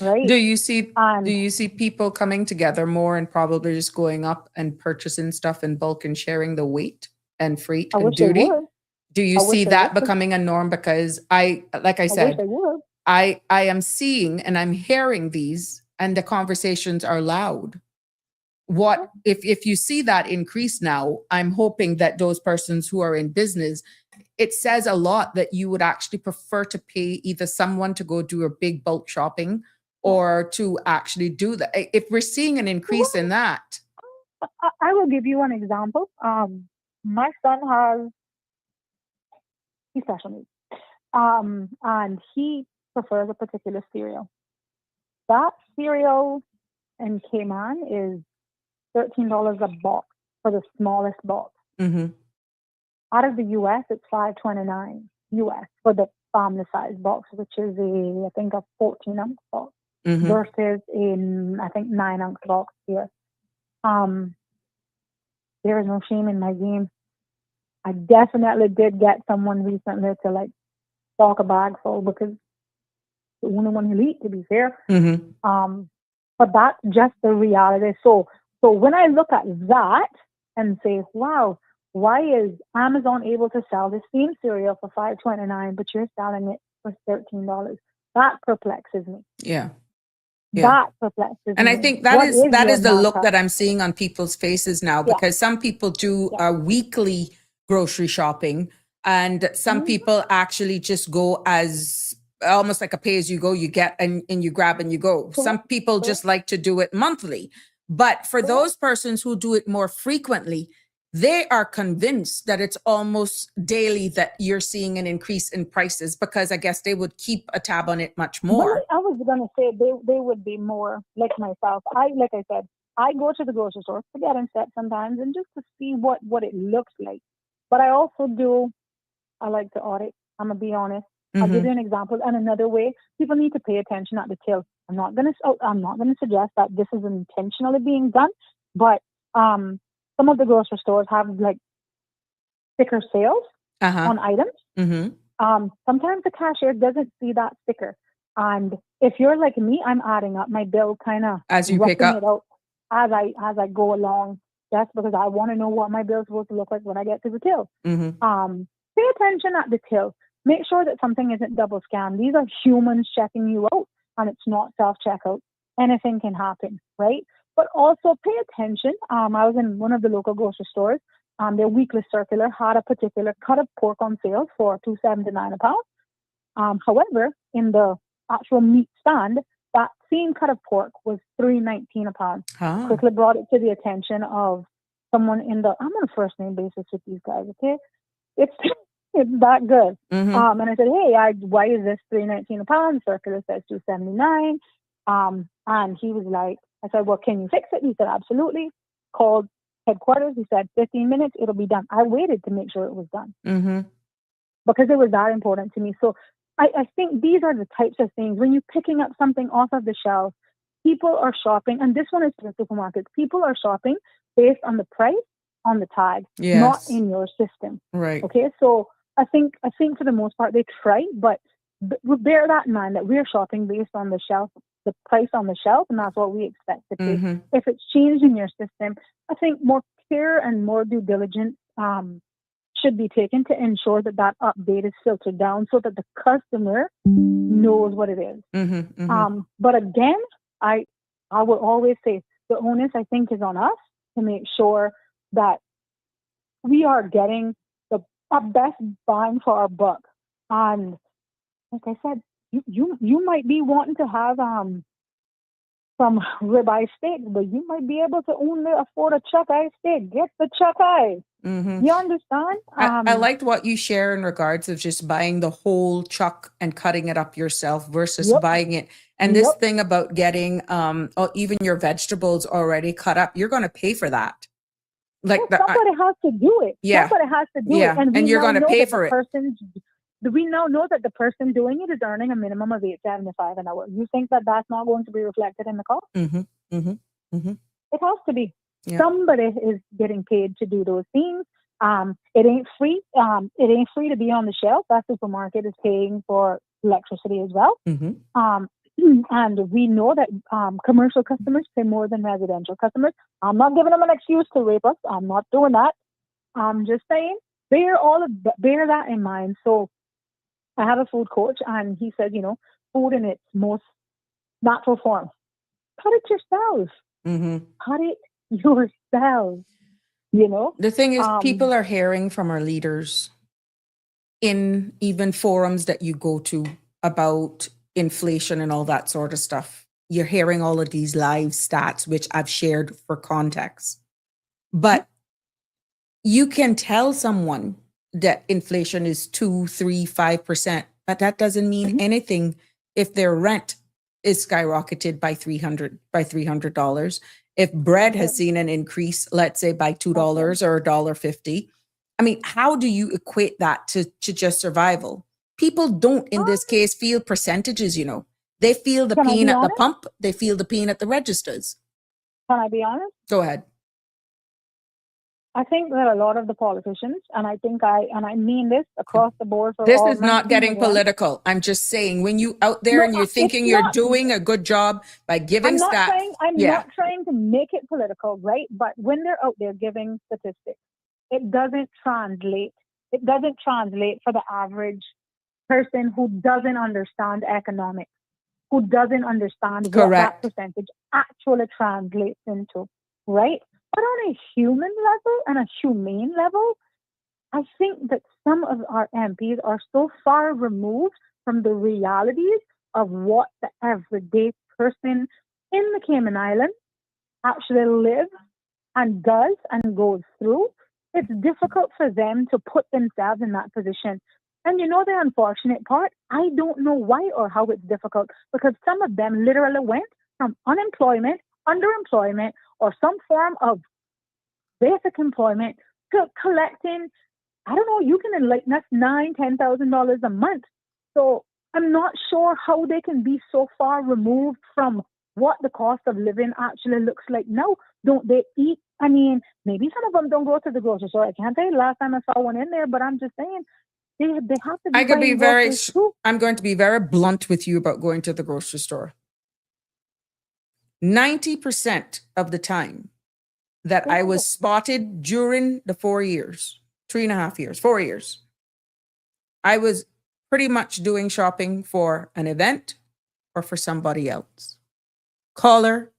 E: Right?
D: Do you see people coming together more and probably just going up and purchasing stuff in bulk and sharing the weight and freight and duty? Do you see that becoming a norm? Because I am seeing and I'm hearing these, and the conversations are loud. What if you see that increase now? I'm hoping that those persons who are in business, it says a lot that you would actually prefer to pay either someone to go do a big bulk shopping or to actually do that. If we're seeing an increase in that.
E: I will give you an example. My son he's special needs. And he prefers a particular cereal. That cereal in Cayman is $13 a box for the smallest box. Out of the US, it's $5.29 US for the family size box, which is I think a 14-ounce box.
D: Mm-hmm.
E: versus in, I think, 9-ounce box here. There is no shame in my game. I definitely did get someone recently to like stock a bag full because the only one who eat, to be fair.
D: Mm-hmm.
E: But that's just the reality. So when I look at that and say, wow, why is Amazon able to sell the same cereal for $5.29, but you're selling it for $13? That perplexes me.
D: Yeah.
E: That perplexes
D: And
E: me.
D: I think
E: What
D: that
E: your
D: is the look
E: markup?
D: that I'm seeing on people's faces now,
E: Yeah.
D: because some people do
E: Yeah.
D: weekly grocery shopping, and some
E: Mhm.
D: people actually just go as almost like a pay as you go, you get and you grab and you go. Some
E: Correct.
D: people just like to do it monthly. But for
E: Correct.
D: those persons who do it more frequently, they are convinced that it's almost daily that you're seeing an increase in prices, because I guess they would keep a tab on it much
E: But
D: more.
E: I was gonna say they would be more like myself. Like I said, I go to the grocery store to get in step sometimes and just to see what it looks like. But I also do. I like to audit. I'm gonna be honest. I'll give you an example. And another way, people need to pay attention at the till. I'm not gonna suggest that this is intentionally being done, but some of the grocery stores have like sticker sales
D: Uh-huh.
E: on items.
D: Mm-hmm.
E: Sometimes the cashier doesn't see that sticker. And if you're like me, I'm adding up my bill, kind of
D: As you pick
E: roughing
D: up.
E: it out as I go along, just because I want to know what my bill's supposed to look like when I get to the till.
D: Mm-hmm.
E: Pay attention at the till. Make sure that something isn't double scanned. These are humans checking you out, and it's not self-checkout. Anything can happen, right? But also pay attention. I was in one of the local grocery stores. Their weekly circular had a particular cut of pork on sale for $2.79 a pound. However, in the actual meat stand, that same cut of pork was $3.19 a pound.
D: Ah.
E: Quickly brought it to the attention of someone I'm on a first name basis with these guys. Okay, it's that good.
D: Mm-hmm.
E: And I said, hey, why is this $3.19 a pound? Circular says $2.79. And he was like, I said, well, can you fix it? He said, absolutely. Called headquarters. He said, 15 minutes, it'll be done. I waited to make sure it was done
D: Mm-hmm.
E: because it was that important to me. So I think these are the types of things. When you're picking up something off of the shelf, people are shopping, and this one is for supermarkets. People are shopping based on the price on the tag, not
D: Yes.
E: in your system.
D: Right.
E: Okay, so I think for the most part they try, but bear that in mind that we're shopping based on the shelf, the price on the shelf, and that's what we expect to pay.
D: Mm-hmm.
E: If it's changed in your system, I think more care and more due diligence should be taken to ensure that update is filtered down so that the customer knows what it is.
D: Mm-hmm. Mm-hmm.
E: But again, I will always say the onus, I think, is on us to make sure that we are getting our best bang for our buck. And like I said, you might be wanting to have some ribeye steak, but you might be able to only afford a chuck eye steak. Get the chuck eye.
D: Mm-hmm.
E: You understand?
D: I liked what you share in regards of just buying the whole chuck and cutting it up yourself versus
E: Yep.
D: buying it. And this
E: Yep.
D: thing about getting even your vegetables already cut up, you're going to pay for that. Like
E: Well, somebody has to do it.
D: Yeah.
E: Somebody has to do
D: Yeah.
E: it.
D: And
E: we
D: you're
E: now
D: gonna
E: know
D: pay
E: that
D: for it.
E: We now know that the person doing it is earning a minimum of $8.75 an hour. You think that that's not going to be reflected in the cost?
D: Mm-hmm. Mm-hmm. Mm-hmm.
E: It has to be.
D: Yeah.
E: Somebody is getting paid to do those things. It ain't free. It ain't free to be on the shelf. That supermarket is paying for electricity as well.
D: Mm-hmm.
E: And we know that commercial customers pay more than residential customers. I'm not giving them an excuse to rape us. I'm not doing that. I'm just saying bear that in mind. So I have a food coach, and he said, food in its most natural form. Cut it yourself.
D: Mm-hmm.
E: Cut it yourself.
D: The thing is, people are hearing from our leaders in even forums that you go to about inflation and all that sort of stuff. You're hearing all of these live stats, which I've shared for context. But you can tell someone that inflation is 2%, 3%, 5%, but that doesn't mean anything if their rent is skyrocketed by $300. If bread has seen an increase, let's say by $2 or $1.50. I mean, how do you equate that to just survival? People don't, in this case, feel percentages, They feel the
E: Can I
D: pain
E: be
D: at the
E: honest?
D: pump. They feel the pain at the registers.
E: Can I be honest?
D: Go ahead.
E: I think that a lot of the politicians, and I mean this across the board for
D: This
E: all
D: is not
E: 19
D: getting
E: of them.
D: political. I'm just saying, when you out there
E: No,
D: and you're
E: it's
D: thinking you're
E: not.
D: doing a good job by giving stats.
E: I'm
D: Yeah.
E: not trying to make it political, right? But when they're out there giving statistics, it doesn't translate. It doesn't translate for the average person who doesn't understand economics, who doesn't understand what
D: Correct.
E: that percentage actually translates into, right? But on a human level and a humane level, I think that some of our MPs are so far removed from the realities of what the everyday person in the Cayman Islands actually lives and does and goes through. It's difficult for them to put themselves in that position. And you know the unfortunate part? I don't know why or how it's difficult, because some of them literally went from unemployment, underemployment, or some form of basic employment to collecting, I don't know, you can enlighten us, $9,000-$10,000 a month. So I'm not sure how they can be so far removed from what the cost of living actually looks like now. Don't they eat? I mean, maybe some of them don't go to the grocery store. I can't tell you the last time I saw one in there, but I'm just saying they have to be buying groceries too.
D: I'm going to be very blunt with you about going to the grocery store. 90% of the time that I was spotted during the 4 years, 3.5 years, 4 years, I was pretty much doing shopping for an event or for somebody else. Caller,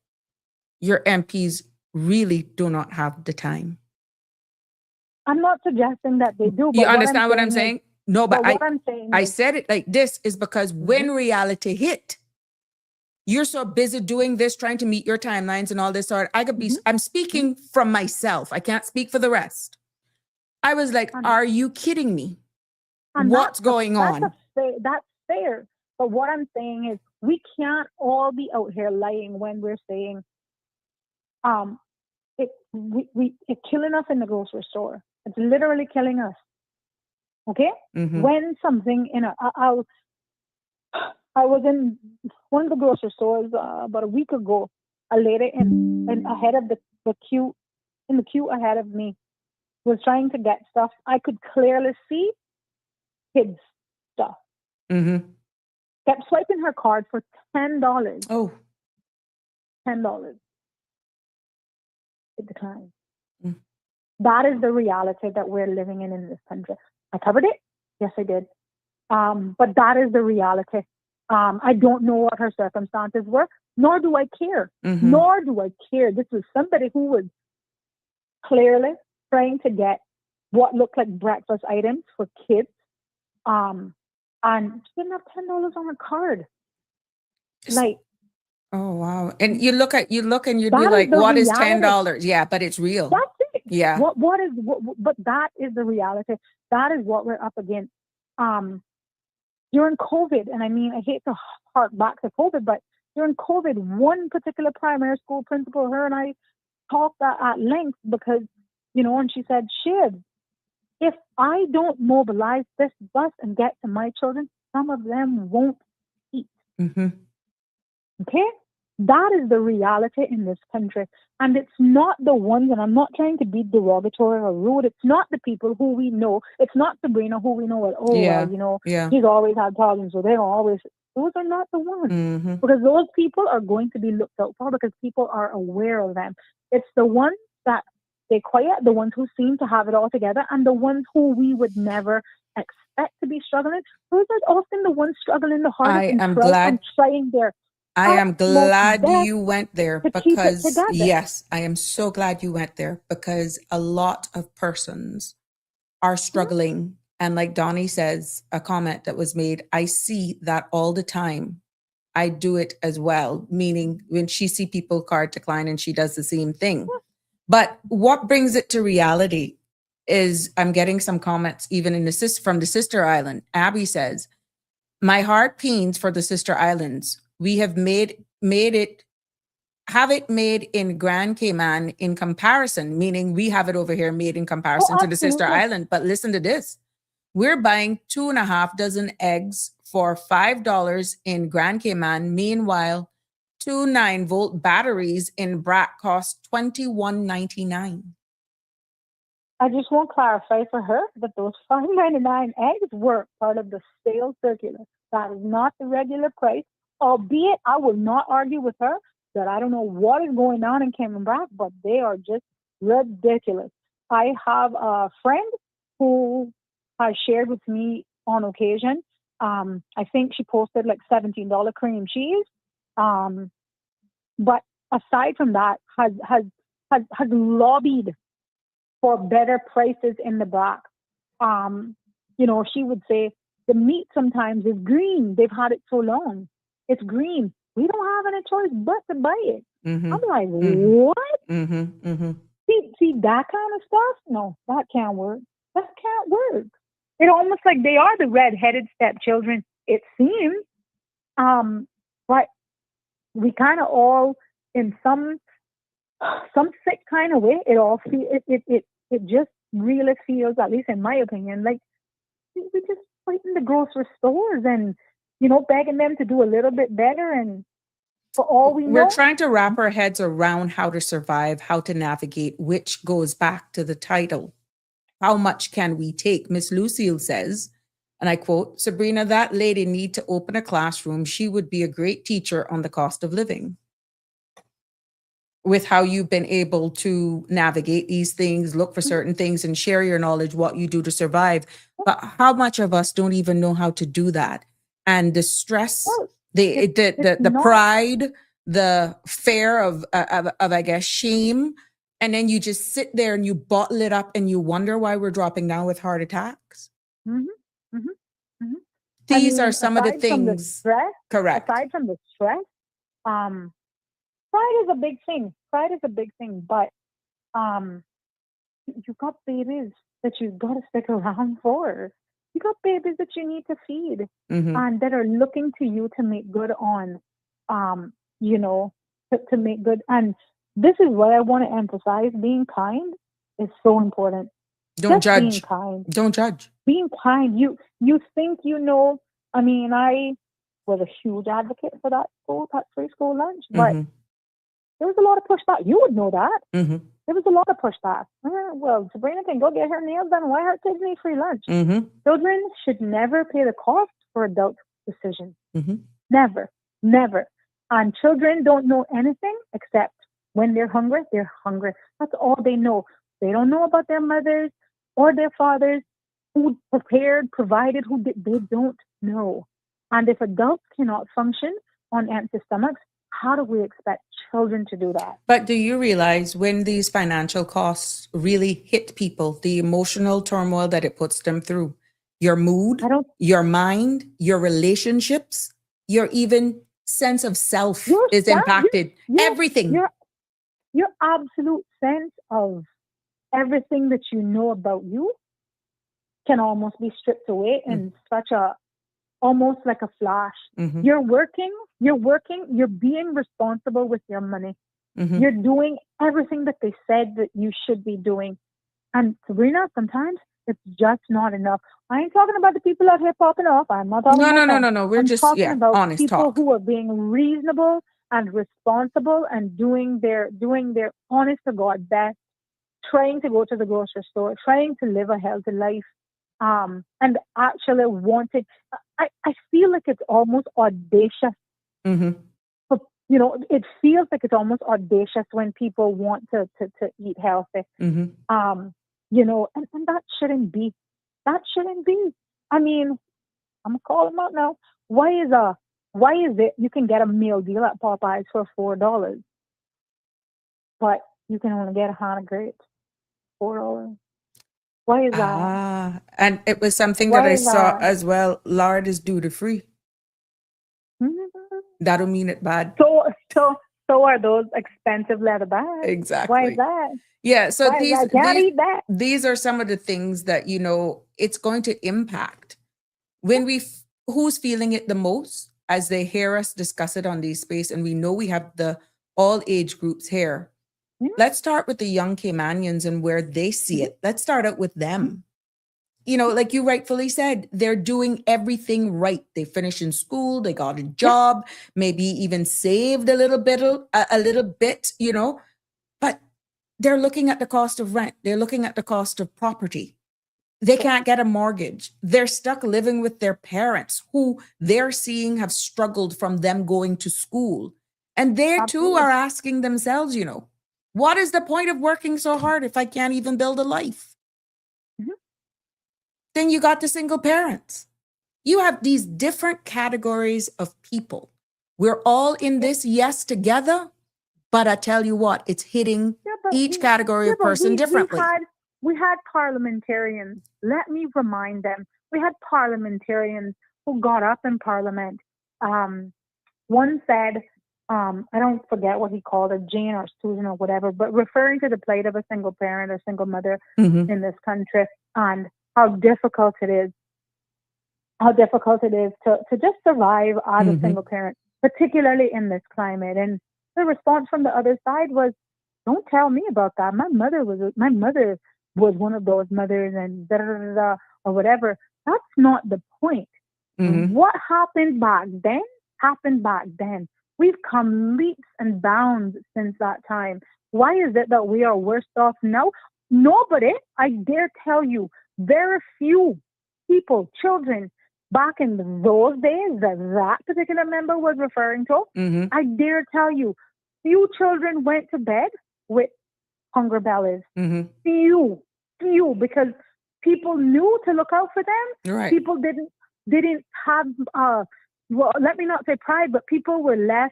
D: your MPs really do not have the time.
E: I'm not suggesting that they do. But
D: You understand what I'm saying? No, but
E: what I'm saying
D: I
E: is,
D: said it like this is because when reality hit, you're so busy doing this, trying to meet your timelines and all this sort. I'm speaking from myself. I can't speak for the rest. I was like, are you kidding me?
E: and
D: What's going on?
E: That's fair. But what I'm saying is we can't all be out here lying when we're saying it's killing us in the grocery store. It's literally killing us. Okay? When something I was in one of the grocery stores about a week ago. A lady in ahead of the queue, in the queue ahead of me, was trying to get stuff. I could clearly see kids stuff. Kept swiping her card for $10.
D: Oh,
E: $10. It declined. That is the reality that we're living in this country. I covered it. Yes, I did. But that is the reality. I don't know what her circumstances were, nor do I care. Nor do I care. This was somebody who was clearly trying to get what looked like breakfast items for kids. And she didn't have $10 on her card. Like,
D: oh wow! And you look and you'd be
E: that
D: like,
E: is the
D: "What is
E: reality.
D: $10?" Yeah, but it's real.
E: That's it.
D: Yeah.
E: But that is the reality. That is what we're up against. During COVID, and I mean, I hate to hark back to COVID, but during COVID, one particular primary school principal, her and I talked at length because, and she said, Shib, if I don't mobilize this bus and get to my children, some of them won't eat. Okay? That is the reality in this country. And it's not the ones, and I'm not trying to be derogatory or rude, it's not the people who we know. It's not Sabrina who we know, she's always had problems, so they're always, those are not the ones. Because those people are going to be looked out for because people are aware of them. It's the ones that stay quiet, the ones who seem to have it all together, and the ones who we would never expect to be struggling. Those are often the ones struggling the hardest and trying their
D: I am glad you went there because,
E: yes,
D: I am so glad you went there because a lot of persons are struggling. And like Donnie says, a comment that was made, I see that all the time. I do it as well, meaning when she see people card decline and she does the same thing. But what brings it to reality is I'm getting some comments even from the sister island. Abby says, my heart pains for the sister islands. We have made it in Grand Cayman in comparison, meaning we have it over here made in comparison to the sister island. But listen to this. We're buying 2.5 dozen eggs for $5 in Grand Cayman. Meanwhile, 2 9-volt batteries in BRAC cost $21.99.
E: I just want to clarify for her that those $5.99 eggs were part of the sale circular. That is not the regular price. Albeit, I will not argue with her that I don't know what is going on in Cayman Brac, but they are just ridiculous. I have a friend who has shared with me on occasion. I think she posted like $17 cream cheese. But aside from that, has lobbied for better prices in the Brac. She would say the meat sometimes is green. They've had it so long. It's green. We don't have any choice but to buy it.
D: Mm-hmm.
E: I'm like,
D: Mm-hmm.
E: what?
D: Mm-hmm. Mm-hmm.
E: See that kind of stuff? No, that can't work. That can't work. It's almost like they are the red-headed stepchildren, it seems. But we kind of all, in some sick kind of way, it just really feels, at least in my opinion, like we just fight in the grocery stores and begging them to do a little bit better. And for all we know,
D: we're trying to wrap our heads around how to survive, how to navigate, which goes back to the title. How much can we take? Miss Lucille says, and I quote, Sabrina, that lady need to open a classroom. She would be a great teacher on the cost of living. With how you've been able to navigate these things, look for certain things and share your knowledge, what you do to survive. But how much of us don't even know how to do that? And the stress, the pride, the fear of I guess shame, and then you just sit there and you bottle it up and you wonder why we're dropping down with heart attacks.
E: Mm-hmm. Mm-hmm. Mm-hmm.
D: These are some of the things.
E: Stress,
D: correct.
E: Aside from the stress, pride is a big thing. But you got babies that you've got to stick around for. You got babies that you need to feed, and that are looking to you to make good on, to make good. And this is what I want to emphasize: being kind is so important.
D: Don't judge.
E: Being kind.
D: Don't judge.
E: Being kind. You think I mean, I was a huge advocate for that free school lunch, but there was a lot of pushback. You would know that. There was a lot of pushback. Well, Sabrina can go get her nails done. Why her kids need free lunch? Children should never pay the cost for adult decisions. Never. And children don't know anything except when they're hungry, they're hungry. That's all they know. They don't know about their mothers or their fathers who prepared, provided, who did. They don't know. And if adults cannot function on empty stomachs, how do we expect children to do that?
D: But do you realize when these financial costs really hit people, the emotional turmoil that it puts them through, your mood, your mind, your relationships, your even sense of self is impacted. Everything.
E: Your absolute sense of everything that you know about you can almost be stripped away in almost like a flash. You're working, you're being responsible with your money. You're doing everything that they said that you should be doing. And Sabrina, sometimes it's just not enough. I ain't talking about the people out here popping off. I'm not talking about that.
D: No. We're just
E: talking about
D: honest
E: people
D: talk.
E: who are being reasonable and responsible and doing their honest to God best, trying to go to the grocery store, trying to live a healthy life. And actually wanted, I feel like it's almost audacious. It feels like it's almost audacious when people want to eat healthy. And that shouldn't be. That shouldn't be. I mean, I'm gonna call them out now. Why is it you can get a meal deal at Popeyes for $4, but you can only get a Hannah grapes $4? Why is that?
D: And it was something that I saw as well. Lard is duty free. That don't mean it bad.
E: So are those expensive leather bags.
D: Exactly.
E: Why is that?
D: Yeah. So
E: these
D: are some of the things that, it's going to impact when who's feeling it the most as they hear us discuss it on these space. And we know we have all age groups here. Let's start with the young Caymanians and where they see it. Let's start out with them. like you rightfully said, they're doing everything right. They finished in school, they got a job, maybe even saved a little bit, but they're looking at the cost of rent. They're looking at the cost of property. They can't get a mortgage. They're stuck living with their parents who they're seeing have struggled from them going to school. And they too are asking themselves, what is the point of working so hard if I can't even build a life?
E: Mhm.
D: Then you got the single parents. You have these different categories of people. We're all in this, yes, together, but I tell you what, it's hitting each category of person differently.
E: We had parliamentarians. Let me remind them. We had parliamentarians who got up in Parliament. One said, I don't forget what he called it, Jane or Susan or whatever, but referring to the plight of a single parent or single mother in this country and how difficult it is to just survive as a single parent, particularly in this climate. And the response from the other side was, don't tell me about that. My mother was one of those mothers and or whatever. That's not the point. What happened back then happened back then. We've come leaps and bounds since that time. Why is it that we are worse off now? Nobody, I dare tell you, very few people, children, back in those days that particular member was referring to, I dare tell you, few children went to bed with hunger bellies. Few, because people knew to look out for them.
D: Right.
E: People didn't have, well, let me not say pride, but people were less,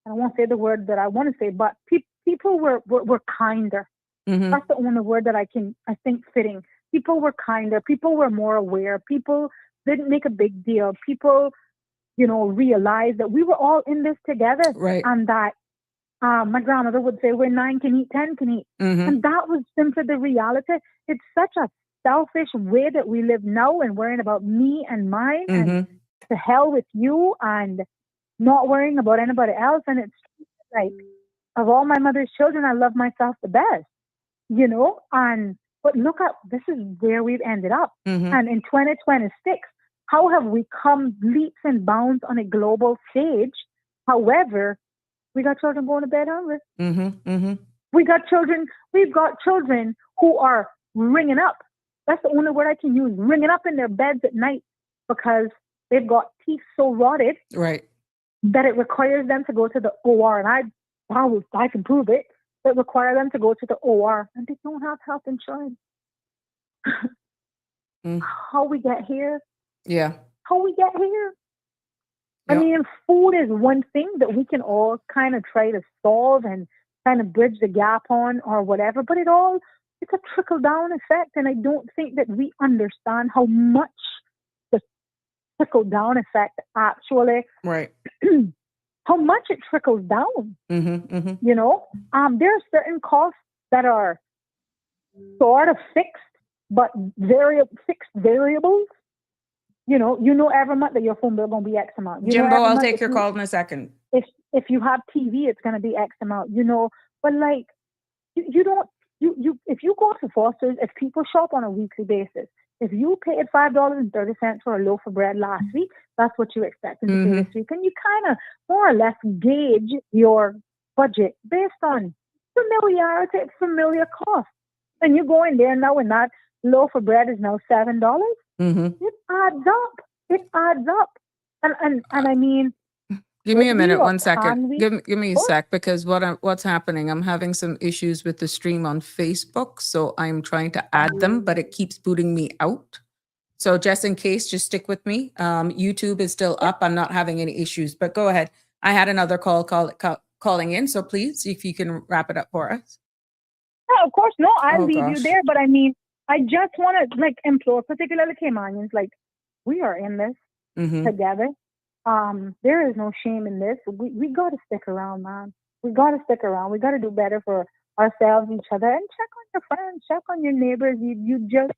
E: I won't say the word that I want to say, but people were kinder. That's the only word that I think fitting. People were kinder. People were more aware. People didn't make a big deal. People, realized that we were all in this together.
D: Right.
E: And that my grandmother would say, where 9 can eat, 10 can eat. And that was simply the reality. It's such a selfish way that we live now and worrying about me and mine and to hell with you and not worrying about anybody else. And it's like, of all my mother's children, I love myself the best, but look at, this is where we've ended up. And in 2026, how have we come leaps and bounds on a global stage? However, we got children going to bed hungry. We've got children who are ringing up. That's the only word I can use, ringing up in their beds at night because they've got teeth so rotted that it requires them to go to the OR. And I can prove it. That require them to go to the OR and they don't have health insurance. How we get here?
D: Yeah.
E: How we get here? I mean, food is one thing that we can all kind of try to solve and kind of bridge the gap on or whatever, but it's a trickle down effect. And I don't think that we understand how much the trickle down effect actually, how much it trickles down. There are certain costs that are sort of fixed, but fixed variables. Every month that your phone bill going to be X amount.
D: Jimbo, I'll take your call in a second.
E: If you have TV, it's going to be X amount, but like, if you go to Foster's, if people shop on a weekly basis, if you paid $5.30 for a loaf of bread last week, that's what you expect to pay this week. And you kind of more or less gauge your budget based on familiarity, familiar costs. And you go in there now and that loaf of bread is now $7. It adds up. It adds up. And I mean,
D: give me a minute, 1 second. Give me a sec, because what's happening, I'm having some issues with the stream on Facebook, so I'm trying to add them, but it keeps booting me out. So just in case, just stick with me. YouTube is still up. I'm not having any issues, but go ahead. I had another calling in, so please, if you can wrap it up for us.
E: Oh, of course, no, I'll leave you there, but I mean, I just want to implore, particularly Caymanians, we are in this together. There is no shame in this. We got to stick around, man. We got to stick around. We got to do better for ourselves, each other, and check on your friends, check on your neighbors. You just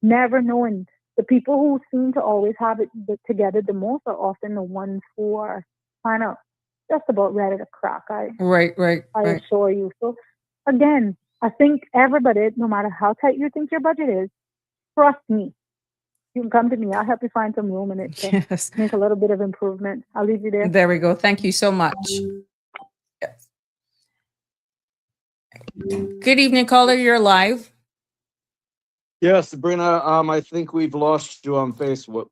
E: never know. And the people who seem to always have it together the most are often the ones who are kind of just about ready to crack. I assure you. So again, I think everybody, no matter how tight you think your budget is, trust me. You can come to me. I'll help you find some room in it to
D: Yes.
E: make a little bit of improvement. I'll leave you there.
D: There we go. Thank you so much. Yes. Good evening, caller. You're live.
F: Yeah, Sabrina, I think we've lost you on Facebook.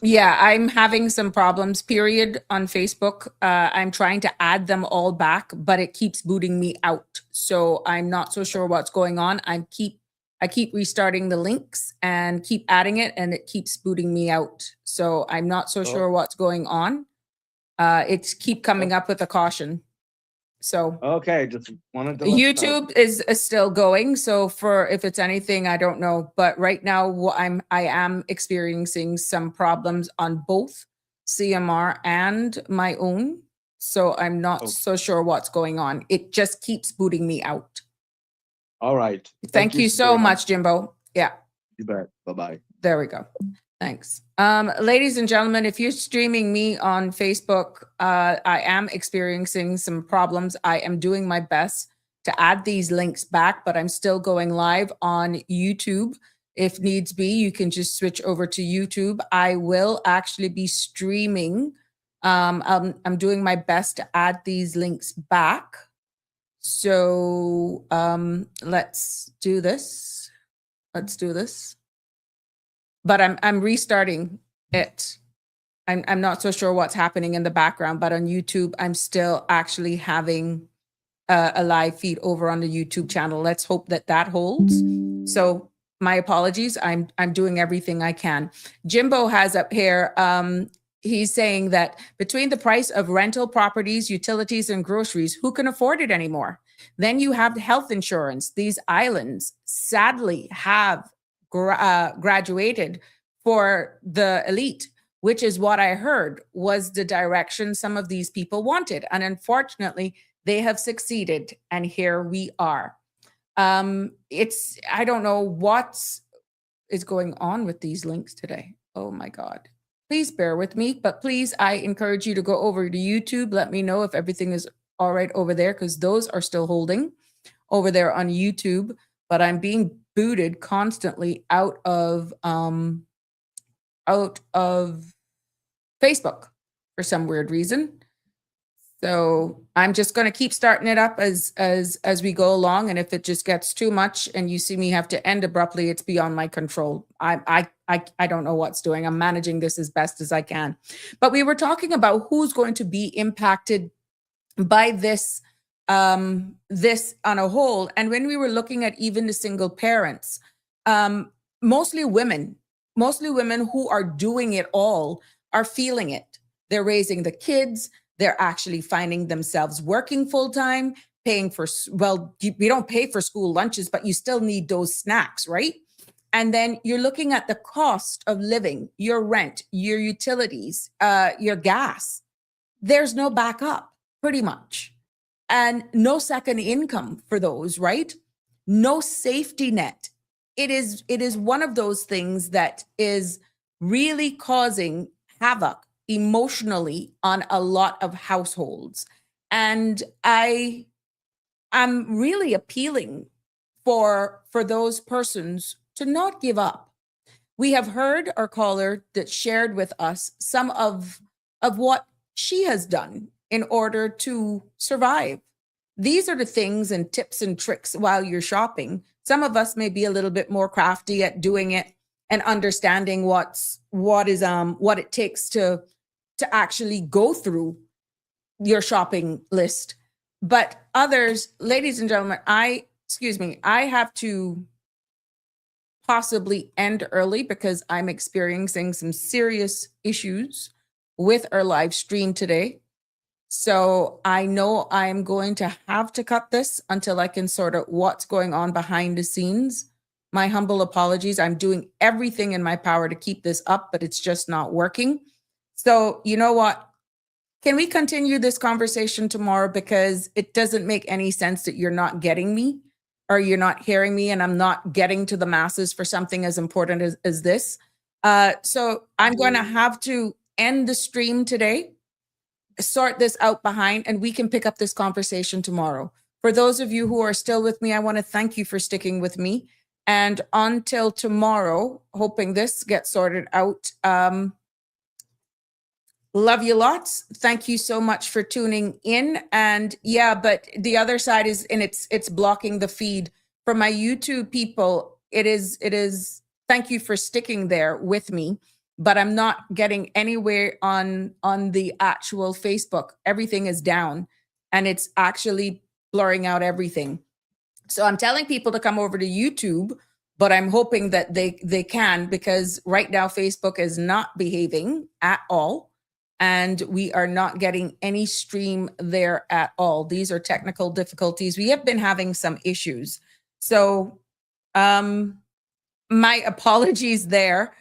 D: Yeah, I'm having some problems, period, on Facebook. I'm trying to add them all back, but it keeps booting me out. So I'm not so sure what's going on. I keep restarting the links and keep adding it, and it keeps booting me out. So I'm not so sure what's going on. It's keep coming up with a caution. So
F: Okay, just wanted to let you know.
D: YouTube is still going. So for if it's anything, I don't know. But right now, I am experiencing some problems on both CMR and my own. So I'm not so sure what's going on. It just keeps booting me out.
F: All right.
D: Thank you so
F: Sabrina.
D: much, Jimbo. Yeah.
F: You bet. Bye-bye.
D: There we go. Thanks. Ladies and gentlemen, if you're streaming me on Facebook, I am experiencing some problems. I am doing my best to add these links back, but I'm still going live on YouTube. If needs be, you can just switch over to YouTube. I will actually be streaming. I'm doing my best to add these links back. So let's do this. Let's do this. But I'm restarting it. I'm not so sure what's happening in the background, but on YouTube, I'm still actually having a live feed over on the YouTube channel. Let's hope that that holds. So my apologies. I'm doing everything I can. Jimbo has up here, he's saying that between the price of rental properties, utilities, and groceries, who can afford it anymore? Then you have health insurance. These islands sadly have graduated for the elite, which is what I heard was the direction some of these people wanted. And unfortunately, they have succeeded. And here we are. I don't know what is going on with these links today. Oh my God. Please bear with me, but please, I encourage you to go over to YouTube. Let me know if everything is all right over there, because those are still holding over there on YouTube. But I'm being booted constantly out of Facebook for some weird reason. So I'm just going to keep starting it up as we go along. And if it just gets too much and you see me have to end abruptly, it's beyond my control. I don't know what's doing. I'm managing this as best as I can. But we were talking about who's going to be impacted by this on a whole. And when we were looking at even the single parents, mostly women who are doing it all are feeling it. They're raising the kids. They're actually finding themselves working full time, paying for, well, we don't pay for school lunches, but you still need those snacks, right? And then you're looking at the cost of living, your rent, your utilities, your gas. There's no backup, pretty much. And no second income for those, right? No safety net. It is one of those things that is really causing havoc emotionally on a lot of households. And I'm really appealing for those persons to not give up. We have heard our caller that shared with us some of what she has done in order to survive. These are the things and tips and tricks while you're shopping. Some of us may be a little bit more crafty at doing it and understanding what it takes to actually go through your shopping list. But others, ladies and gentlemen, I have to possibly end early because I'm experiencing some serious issues with our live stream today. So I know I'm going to have to cut this until I can sort out what's going on behind the scenes. My humble apologies. I'm doing everything in my power to keep this up, but it's just not working. So you know what? Can we continue this conversation tomorrow? Because it doesn't make any sense that you're not getting me or you're not hearing me and I'm not getting to the masses for something as important as this. So I'm going to have to end the stream today, sort this out behind, and we can pick up this conversation tomorrow. For those of you who are still with me, I want to thank you for sticking with me. And until tomorrow, hoping this gets sorted out. Love you lots. Thank you so much for tuning in. And yeah, but the other side is, and it's blocking the feed. For my YouTube people, it is, thank you for sticking there with me, but I'm not getting anywhere on the actual Facebook. Everything is down and it's actually blurring out everything. So I'm telling people to come over to YouTube, but I'm hoping that they can, because right now Facebook is not behaving at all. And we are not getting any stream there at all. These are technical difficulties. We have been having some issues. So my apologies there.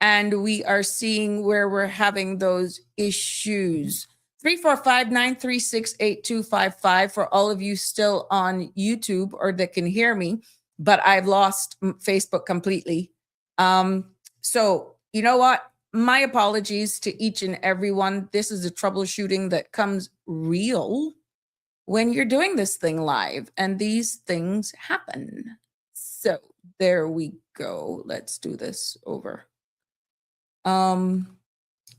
D: And we are seeing where we're having those issues. 345-936-8255 for all of you still on YouTube or that can hear me, but I've lost Facebook completely. So you know what? My apologies to each and everyone. This is a troubleshooting that comes real when you're doing this thing live, and these things happen. So there we go. Let's do this over.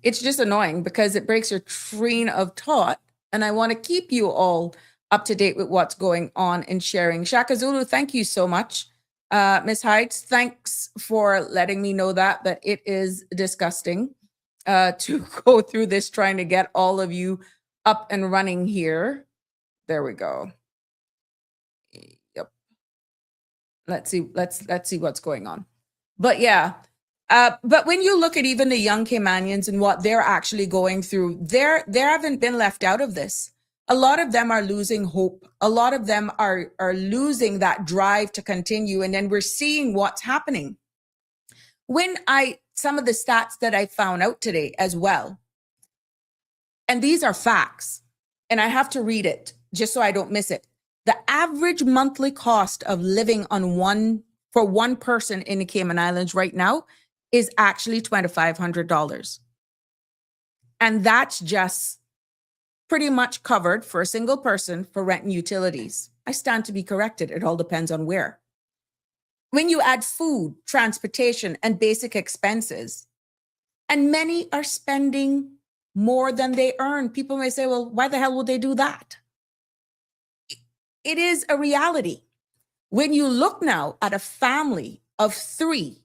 D: It's just annoying because it breaks your train of thought, and I want to keep you all up to date with what's going on and sharing. Shaka Zulu, thank you so much. Ms. Heights, thanks for letting me know that, but it is disgusting to go through this, trying to get all of you up and running here. There we go. Yep. Let's see what's going on. But yeah, but when you look at even the young Caymanians and what they're actually going through, they haven't been left out of this. A lot of them are losing hope. A lot of them are losing that drive to continue. And then we're seeing what's happening. Some of the stats that I found out today as well, and these are facts, and I have to read it just so I don't miss it. The average monthly cost of living for one person in the Cayman Islands right now is actually $2,500. And that's just pretty much covered for a single person for rent and utilities. I stand to be corrected. It all depends on where. When you add food, transportation, and basic expenses, and many are spending more than they earn. People may say, well, why the hell would they do that? It is a reality. When you look now at a family of 3,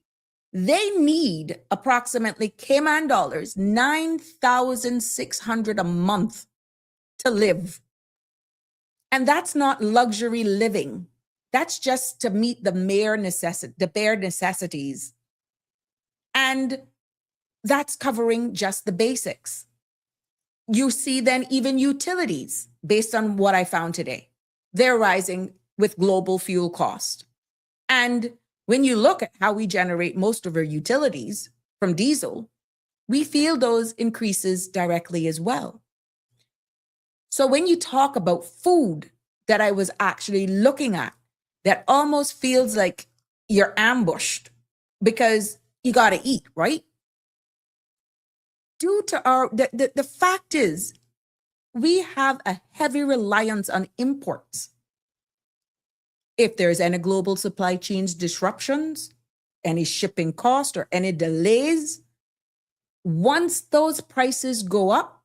D: they need approximately Cayman dollars, $9,600 a month to live. And that's not luxury living. That's just to meet the bare necessities. And that's covering just the basics. You see then even utilities, based on what I found today, they're rising with global fuel cost. And when you look at how we generate most of our utilities from diesel, we feel those increases directly as well. So when you talk about food that I was actually looking at, that almost feels like you're ambushed because you got to eat, right? Due to the fact is, we have a heavy reliance on imports. If there's any global supply chains disruptions, any shipping cost or any delays, once those prices go up,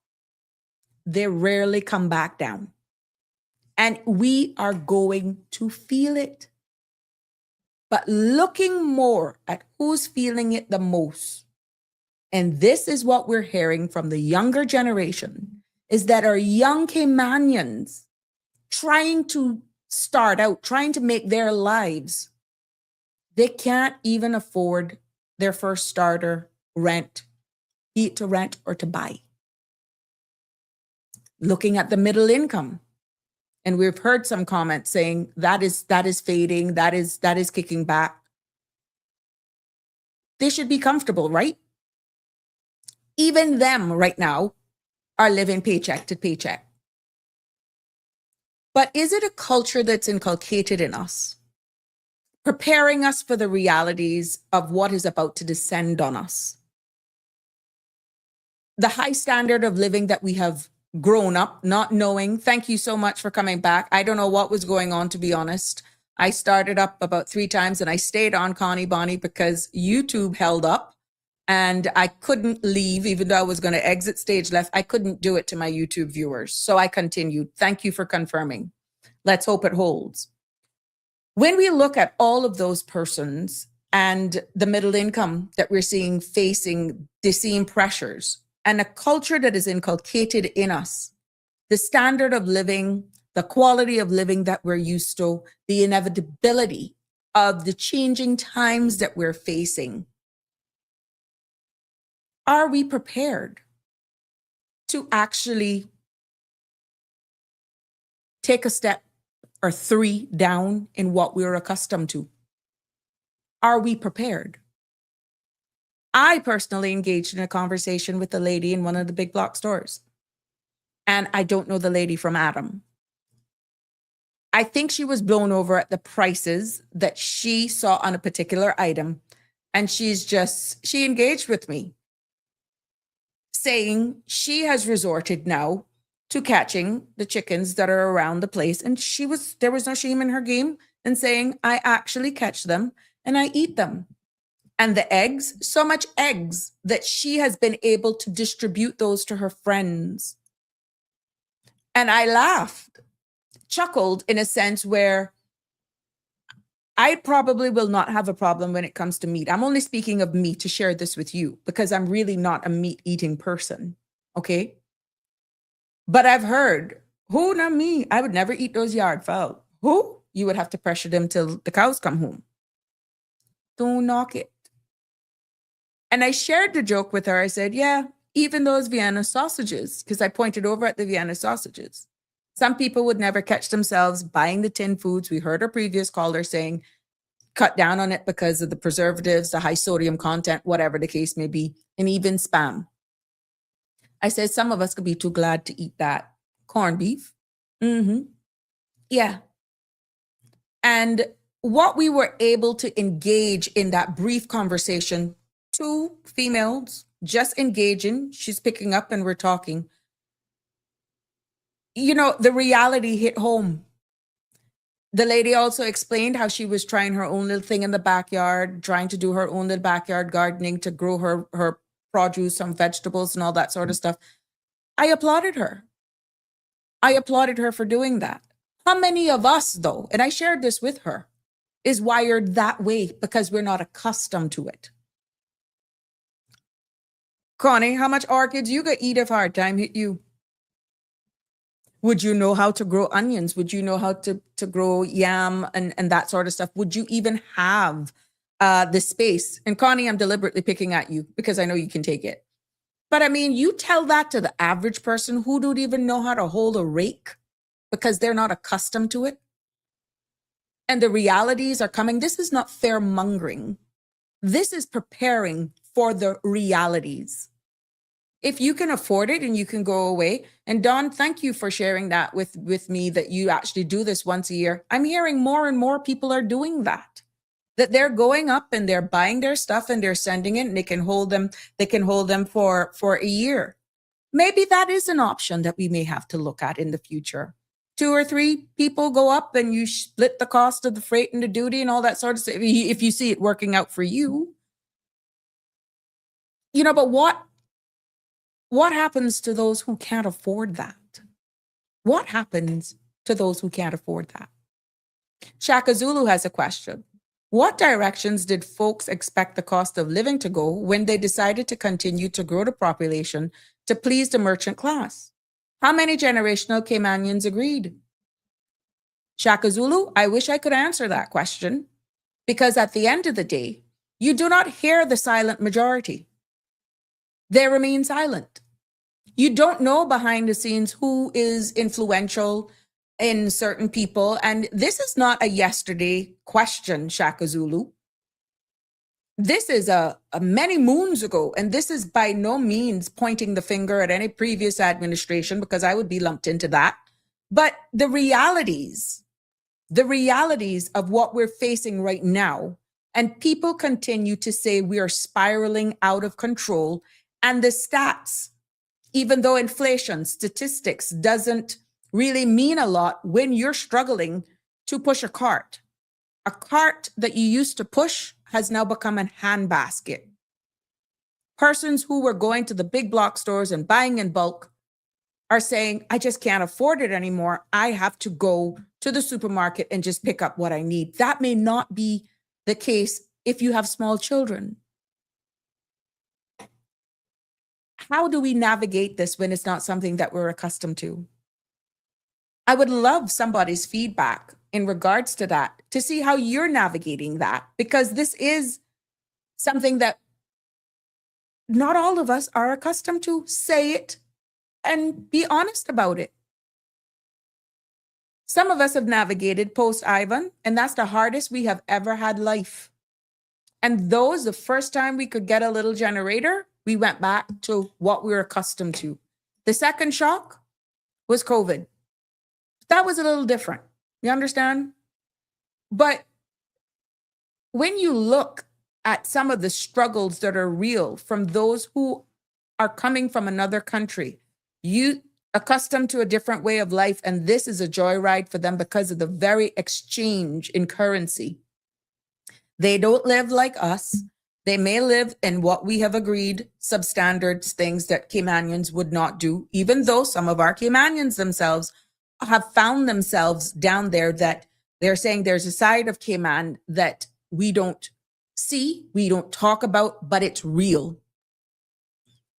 D: they rarely come back down. And we are going to feel it. But looking more at who's feeling it the most, and this is what we're hearing from the younger generation, is that our young Caymanians trying to start out, trying to make their lives, they can't even afford their first starter rent, be it to rent or to buy. Looking at the middle income, and we've heard some comments saying that is fading, that is kicking back. They should be comfortable, right? Even them right now are living paycheck to paycheck. But is it a culture that's inculcated in us, preparing us for the realities of what is about to descend on us? The high standard of living that we have grown up not knowing. Thank you so much for coming back. I don't know what was going on, to be honest. I started up about 3 times and I stayed on, Connie Bonnie, because YouTube held up and I couldn't leave, even though I was going to exit stage left. I couldn't do it to my YouTube viewers. So I continued. Thank you for confirming. Let's hope it holds. When we look at all of those persons and the middle income that we're seeing facing the same pressures and a culture that is inculcated in us, the standard of living, the quality of living that we're used to, the inevitability of the changing times that we're facing, are we prepared to actually take a step or 3 down in what we're accustomed to? Are we prepared? I personally engaged in a conversation with a lady in one of the big block stores. And I don't know the lady from Adam. I think she was blown over at the prices that she saw on a particular item. And she engaged with me, saying she has resorted now to catching the chickens that are around the place. And there was no shame in her game in saying, I actually catch them and I eat them. And the eggs, so much eggs that she has been able to distribute those to her friends. And I laughed, chuckled in a sense where I probably will not have a problem when it comes to meat. I'm only speaking of meat to share this with you because I'm really not a meat eating person. Okay. But I've heard, who, not me, I would never eat those yard fowl. Who? You would have to pressure them till the cows come home. Don't knock it. And I shared the joke with her. I said, yeah, even those Vienna sausages, because I pointed over at the Vienna sausages. Some people would never catch themselves buying the tin foods. We heard our previous caller saying, cut down on it because of the preservatives, the high sodium content, whatever the case may be, and even spam. I said, some of us could be too glad to eat that corned beef. Yeah. And what we were able to engage in that brief conversation, 2 females just engaging, she's picking up and we're talking. You know, the reality hit home. The lady also explained how she was trying her own little thing in the backyard, trying to do her own little backyard gardening to grow her produce, some vegetables and all that sort of stuff. I applauded her. I applauded her for doing that. How many of us, though, and I shared this with her, is wired that way because we're not accustomed to it? Connie, how much orchids you gonna eat if hard time hit you? Would you know how to grow onions? Would you know how to grow yam and that sort of stuff? Would you even have the space? And Connie, I'm deliberately picking at you because I know you can take it. But I mean, you tell that to the average person who don't even know how to hold a rake because they're not accustomed to it. And the realities are coming. This is not fair mongering. This is preparing for the realities. If you can afford it and you can go away. And Dawn, thank you for sharing that with me, that you actually do this once a year. I'm hearing more and more people are doing that they're going up and they're buying their stuff and they're sending it and they can hold them for a year. Maybe that is an option that we may have to look at in the future. 2 or 3 people go up and you split the cost of the freight and the duty and all that sort of stuff. If you see it working out for you, you know, but what happens to those who can't afford that? What happens to those who can't afford that? Shaka Zulu has a question. What directions did folks expect the cost of living to go when they decided to continue to grow the population to please the merchant class? How many generational Caymanians agreed? Shaka Zulu, I wish I could answer that question, because at the end of the day, you do not hear the silent majority. They remain silent. You don't know behind the scenes who is influential in certain people. And this is not a yesterday question, Shaka Zulu. This is a many moons ago. And this is by no means pointing the finger at any previous administration, because I would be lumped into that. But the realities of what we're facing right now, and people continue to say we are spiraling out of control. And the stats, even though inflation statistics doesn't really mean a lot when you're struggling to push a cart. A cart that you used to push has now become a handbasket. Persons who were going to the big block stores and buying in bulk are saying, I just can't afford it anymore. I have to go to the supermarket and just pick up what I need. That may not be the case if you have small children. How do we navigate this when it's not something that we're accustomed to? I would love somebody's feedback in regards to that, to see how you're navigating that, because this is something that not all of us are accustomed to. Say it and be honest about it. Some of us have navigated post-Ivan, and that's the hardest we have ever had life. And those, the first time we could get a little generator, we went back to what we were accustomed to. The second shock was COVID. That was a little different. You understand? But when you look at some of the struggles that are real from those who are coming from another country, you accustomed to a different way of life, and this is a joyride for them because of the very exchange in currency. They don't live like us. They may live in what we have agreed, substandard things that Caymanians would not do, even though some of our Caymanians themselves have found themselves down there that they're saying there's a side of Cayman that we don't see, we don't talk about, but it's real.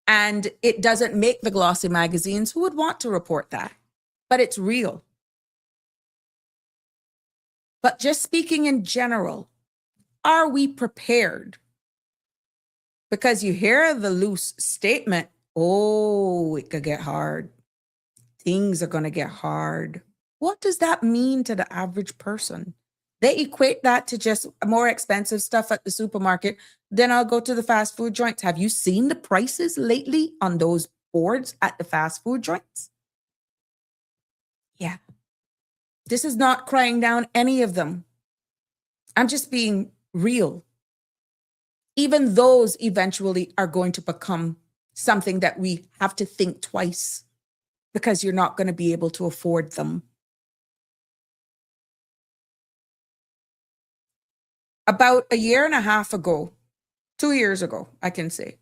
D: And it doesn't make the glossy magazines. Who would want to report that? But it's real. But just speaking in general, are we prepared? Because you hear the loose statement, oh, it could get hard. Things are going to get hard. What does that mean to the average person? They equate that to just more expensive stuff at the supermarket. Then I'll go to the fast food joints. Have you seen the prices lately on those boards at the fast food joints? Yeah. This is not crying down any of them. I'm just being real. Even those eventually are going to become something that we have to think twice, because you're not going to be able to afford them. About a year and a half ago, 2 years ago, I can say,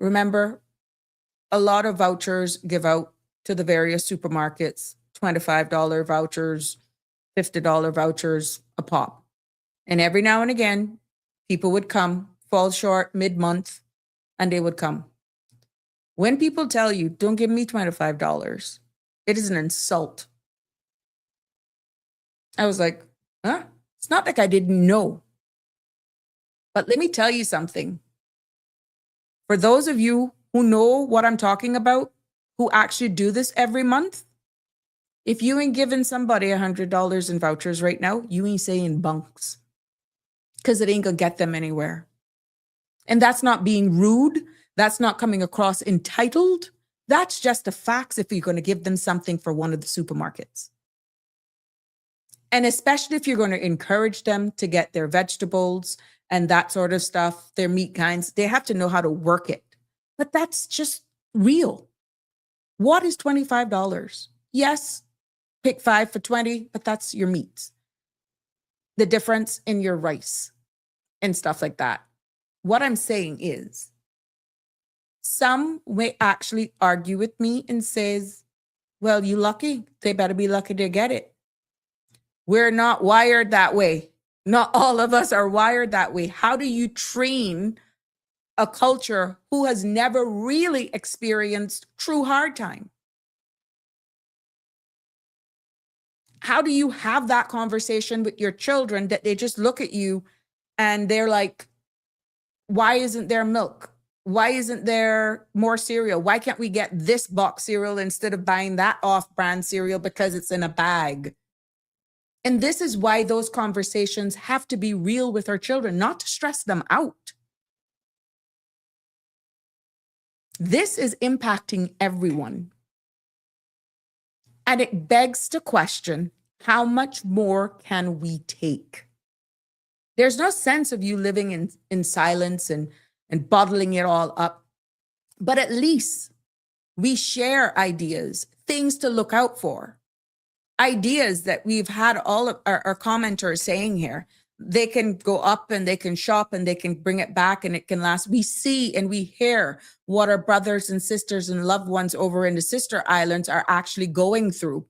D: remember, a lot of vouchers give out to the various supermarkets, $25 vouchers, $50 vouchers a pop. And every now and again, people would come, fall short mid-month, and they would come. When people tell you, don't give me $25, it is an insult. I was like, huh? It's not like I didn't know. But let me tell you something. For those of you who know what I'm talking about, who actually do this every month, if you ain't giving somebody $100 in vouchers right now, you ain't saying bunks, because it ain't gonna get them anywhere. And that's not being rude. That's not coming across entitled. That's just the facts if you're going to give them something for one of the supermarkets. And especially if you're going to encourage them to get their vegetables and that sort of stuff, their meat kinds, they have to know how to work it. But that's just real. What is $25? Yes, pick 5 for 20, but that's your meats. The difference in your rice and stuff like that. What I'm saying is, some may actually argue with me and says, well, you lucky. They better be lucky to get it. We're not wired that way. Not all of us are wired that way. How do you train a culture who has never really experienced true hard time? How do you have that conversation with your children that they just look at you and they're like, why isn't there milk? Why isn't there more cereal? Why can't we get this box cereal instead of buying that off-brand cereal because it's in a bag? And this is why those conversations have to be real with our children, not to stress them out. This is impacting everyone. And it begs to question, how much more can we take? There's no sense of you living in silence and bottling it all up. But at least we share ideas, things to look out for. ideas that we've had all of our commenters saying here. They can go up and they can shop and they can bring it back and it can last. We see and we hear what our brothers and sisters and loved ones over in the sister islands are actually going through.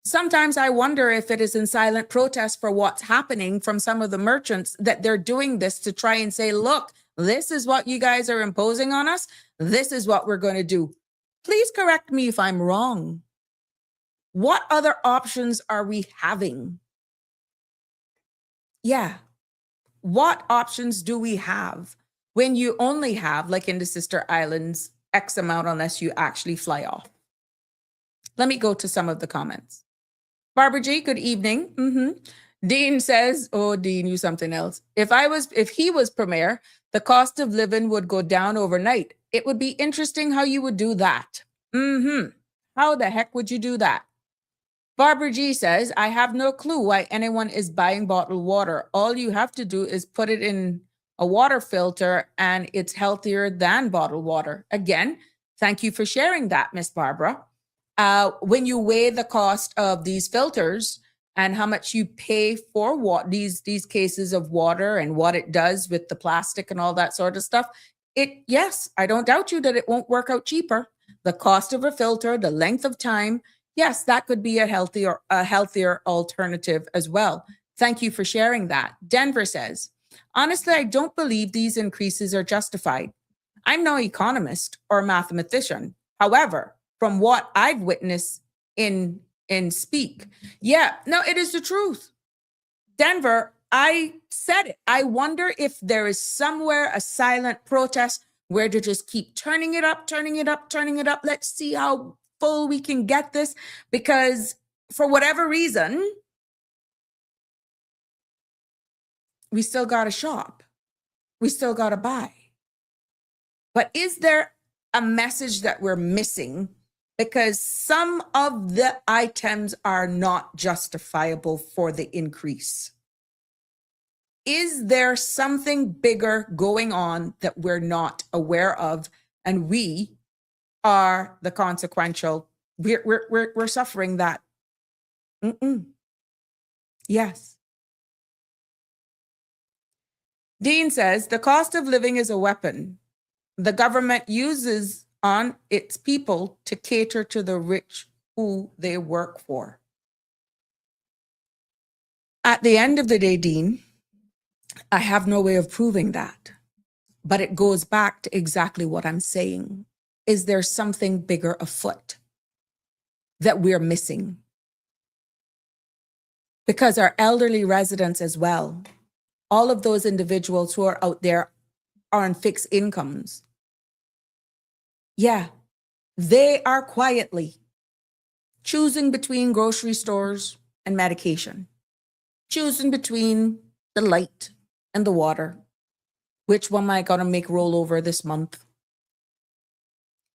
D: Sometimes I wonder if it is in silent protest for what's happening from some of the merchants, that they're doing this to try and say, look, this is what you guys are imposing on us. This is what we're going to do. Please correct me if I'm wrong. What other options are we having? Yeah. What options do we have when you only have, like in the sister islands, X amount unless you actually fly off? Let me go to some of the comments. Barbara G, good evening. Dean says, oh, Dean, you something else. If he was premier, the cost of living would go down overnight. It would be interesting how you would do that. How the heck would you do that? Barbara G says, I have no clue why anyone is buying bottled water. All you have to do is put it in a water filter and it's healthier than bottled water. Again, thank you for sharing that, Miss Barbara. When you weigh the cost of these filters and how much you pay for these cases of water and what it does with the plastic and all that sort of stuff, yes, I don't doubt you that it won't work out cheaper. The cost of a filter, the length of time, yes, that could be a healthier alternative as well. Thank you for sharing that. Denver says, honestly, I don't believe these increases are justified. I'm no economist or mathematician. However, from what I've witnessed in Speak, it is the truth. Denver, I said it. I wonder if there is somewhere a silent protest where to just keep turning it up. Let's see how full we can get this, because for whatever reason, we still got to shop. We still got to buy. But is there a message that we're missing? Because some of the items are not justifiable for the increase. Is there something bigger going on that we're not aware of, and we are the consequential? We're suffering that. Yes. Dean says the cost of living is a weapon the government uses on its people to cater to the rich who they work for. At the end of the day, Dean, I have no way of proving that, but it goes back to exactly what I'm saying. Is there something bigger afoot that we're missing? Because our elderly residents as well, all of those individuals who are out there are on fixed incomes. Yeah, they are quietly choosing between grocery stores and medication, choosing between the light and the water. Which one am I going to make roll over this month?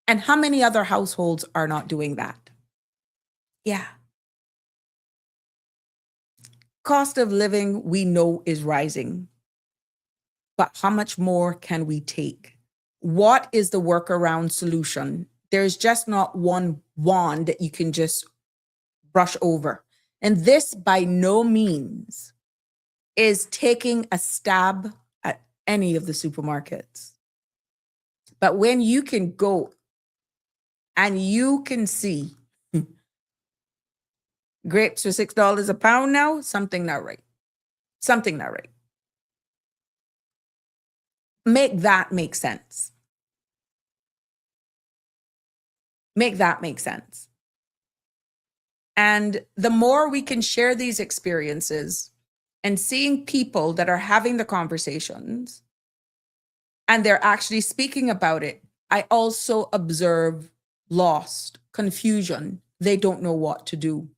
D: And how many other households are not doing that? Yeah. Cost of living, we know, is rising. But how much more can we take? What is the workaround solution? There's just not one wand that you can just brush over. And this by no means is taking a stab at any of the supermarkets. But when you can go and you can see grapes for $6 a pound now, something not right. Something not right. Make that make sense. Make that make sense. And the more we can share these experiences and seeing people that are having the conversations and they're actually speaking about it, I also observe lost, confusion. They don't know what to do.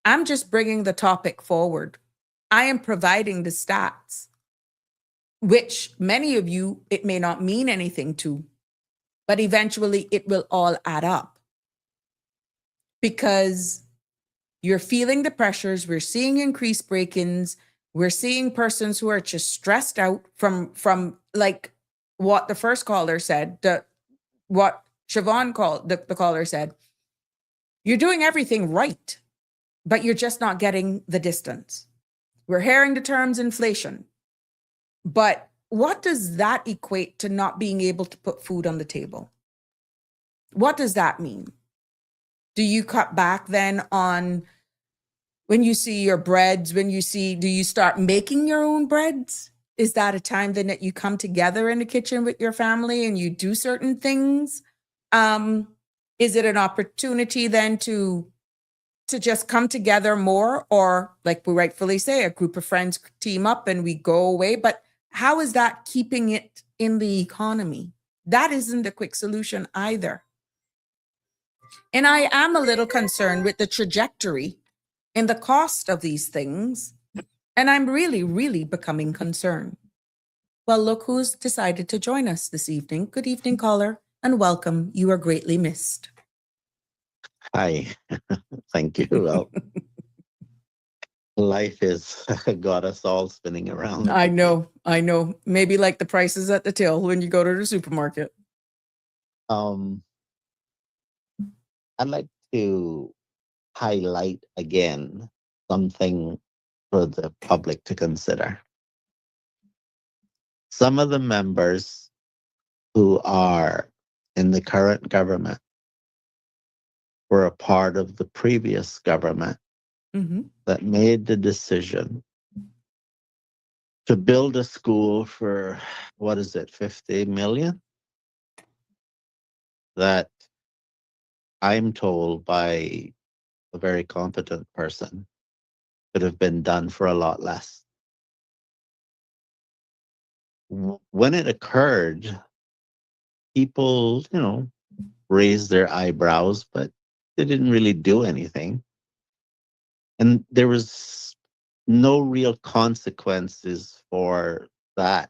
D: I'm just bringing the topic forward. I am providing the stats, which many of you, it may not mean anything to, but eventually it will all add up. Because you're feeling the pressures, we're seeing increased break-ins, we're seeing persons who are just stressed out from like what the first caller said, what Siobhan called, the caller said, you're doing everything right, but you're just not getting the distance. We're hearing the terms inflation, but what does that equate to not being able to put food on the table? What does that mean? Do you cut back then on when you see your breads, do you start making your own breads? Is that a time then that you come together in the kitchen with your family and you do certain things? Is it an opportunity then to just come together more, or like we rightfully say, a group of friends team up and we go away? But how is that keeping it in the economy? That isn't a quick solution either. And I am a little concerned with the trajectory and the cost of these things. And I'm really, really becoming concerned. Well, look who's decided to join us this evening. Good evening, caller, and welcome. You are greatly missed.
G: Hi, thank you. Well, life has got us all spinning around.
D: I know. Maybe like the prices at the till when you go to the supermarket.
G: I'd like to highlight again something for the public to consider. Some of the members who are in the current government were a part of the previous government that made the decision to build a school for, what is it, 50 million? That I'm told by a very competent person could have been done for a lot less. When it occurred, people, raised their eyebrows, but they didn't really do anything. And there was no real consequences for that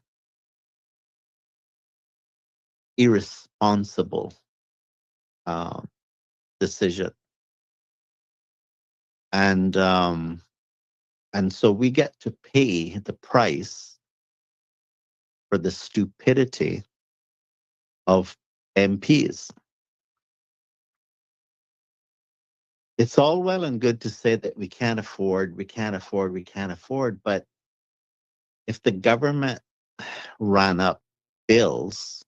G: irresponsible decision. And so we get to pay the price for the stupidity of MPs. It's all well and good to say that we can't afford, but if the government ran up bills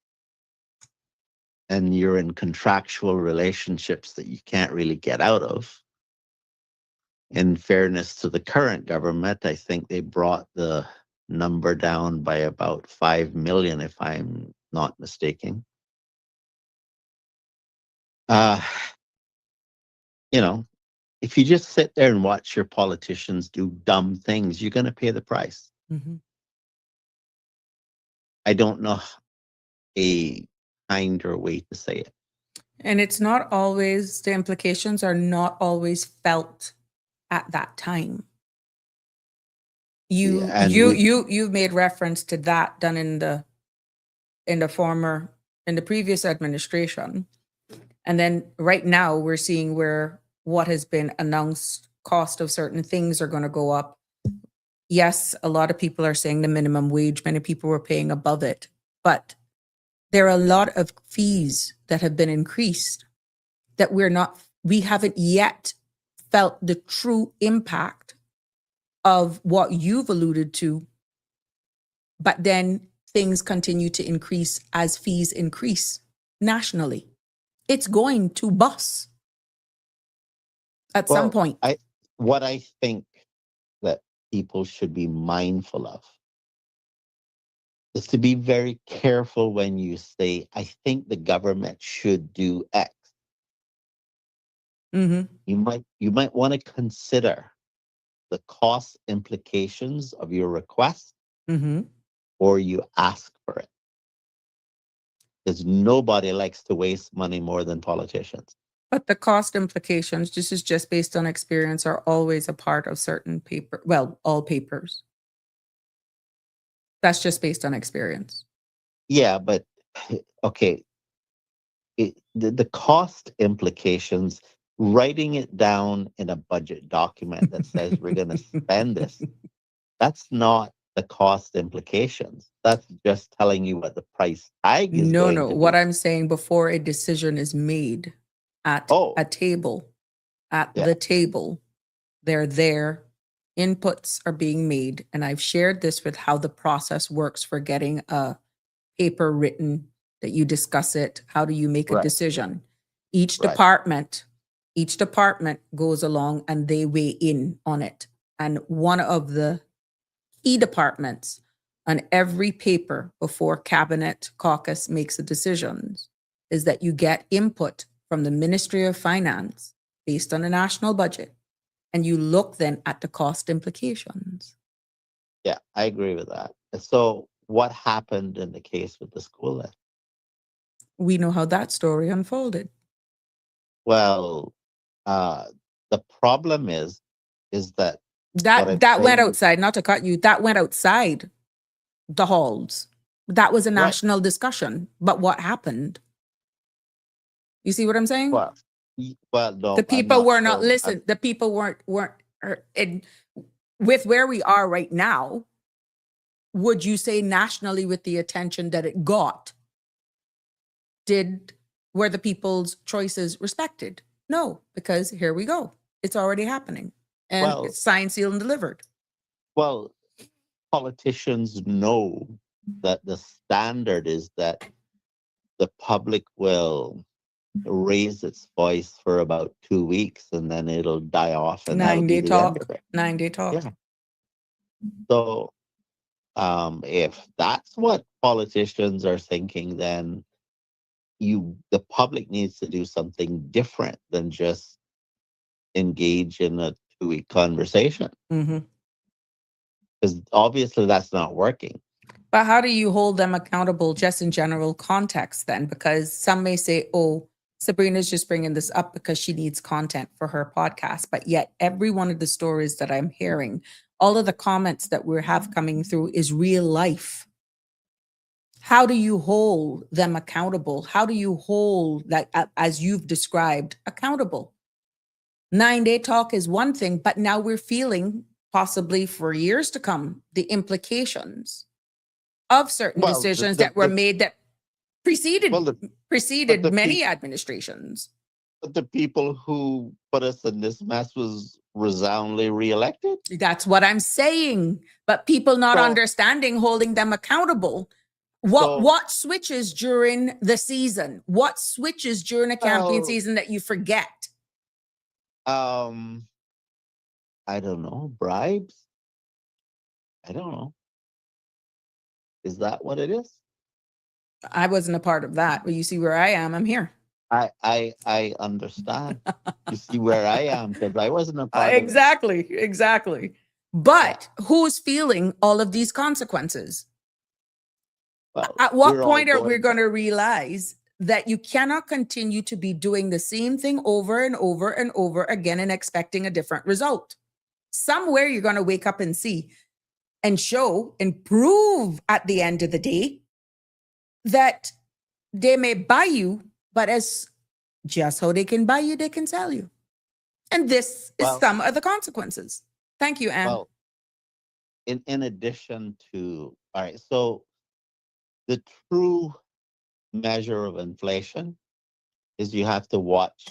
G: and you're in contractual relationships that you can't really get out of, in fairness to the current government, I think they brought the number down by about 5 million, if I'm not mistaken. If you just sit there and watch your politicians do dumb things, you're going to pay the price. I don't know a kinder way to say it.
D: And it's not always, the implications are not always felt at that time. You've made reference to that done in the previous administration. And then right now we're seeing where what has been announced, cost of certain things are going to go up. Yes, a lot of people are saying the minimum wage, many people were paying above it, but there are a lot of fees that have been increased that we haven't yet felt the true impact of what you've alluded to, but then things continue to increase as fees increase nationally. It's going to bust at some point.
G: What I think that people should be mindful of is to be very careful when you say, I think the government should do X. You might want to consider the cost implications of your request or you ask for it. Because nobody likes to waste money more than politicians.
D: But the cost implications, this is just based on experience, are always a part of certain all papers. That's just based on experience.
G: Yeah, but okay. The cost implications, writing it down in a budget document that says we're going to spend this, that's not the cost implications. That's just telling you what the price tag is
D: No,
G: going
D: no.
G: to
D: What
G: be.
D: I'm saying, before a decision is made at
G: Oh.
D: a table, at
G: Yeah.
D: the table, they're there. Inputs are being made. And I've shared this with how the process works for getting a paper written, that you discuss it. How do you make a
G: Right.
D: decision? Each
G: Right.
D: department goes along and they weigh in on it. And one of the key departments on every paper before cabinet caucus makes a decision is that you get input from the Ministry of Finance based on a national budget, and you look then at the cost implications.
G: Yeah, I agree with that. So what happened in the case with the school then?
D: We know how that story unfolded.
G: Well, the problem is that what I'm
D: That went
G: saying,
D: outside, not to cut you, that went outside the halls. That was a
G: right?
D: national discussion. But what happened? You see what I'm saying?
G: Well, well,
D: The
G: no, I'm
D: people
G: not
D: were not
G: sure.
D: listen. The people weren't in, with where we are right now. Would you say nationally, with the attention that it got, were the people's choices respected? No, because here we go. It's already happening, and
G: Well,
D: it's signed, sealed, and delivered.
G: Well, politicians know that the standard is that the public will raise its voice for about 2 weeks and then it'll die off and that'll be
D: 9-day
G: the end
D: talk.
G: of it.
D: 9-day talk.
G: Yeah. So if that's what politicians are thinking, then the public needs to do something different than just engage in a 2-week conversation,
D: Mm-hmm.
G: because obviously that's not working.
D: But how do you hold them accountable just in general context then? Because some may say, oh, Sabrina's just bringing this up because she needs content for her podcast. But yet every one of the stories that I'm hearing, all of the comments that we have coming through is real life. How do you hold them accountable? How do you hold that, as you've described, accountable? 9-day talk is one thing, but now we're feeling, possibly for years to come, the implications of certain decisions that were made that preceded many administrations.
G: But the people who put us in this mess was resoundingly reelected.
D: That's what I'm saying. But people not understanding, holding them accountable. What switches during the season? What switches during a campaign season that you forget?
G: I don't know. Bribes? I don't know. Is that what it is?
D: I wasn't a part of that, but you see where I am. I'm here.
G: I understand. You see where I am, because I wasn't a part of it.
D: Exactly. But who's feeling all of these consequences?
G: Well,
D: at what point are we going to realize that you cannot continue to be doing the same thing over and over and over again and expecting a different result? Somewhere you're going to wake up and see and show and prove at the end of the day that they may buy you, but as just how they can buy you, they can sell you. And this is some of the consequences. Thank you, Anne.
G: Well, in addition to, all right, so the true measure of inflation is you have to watch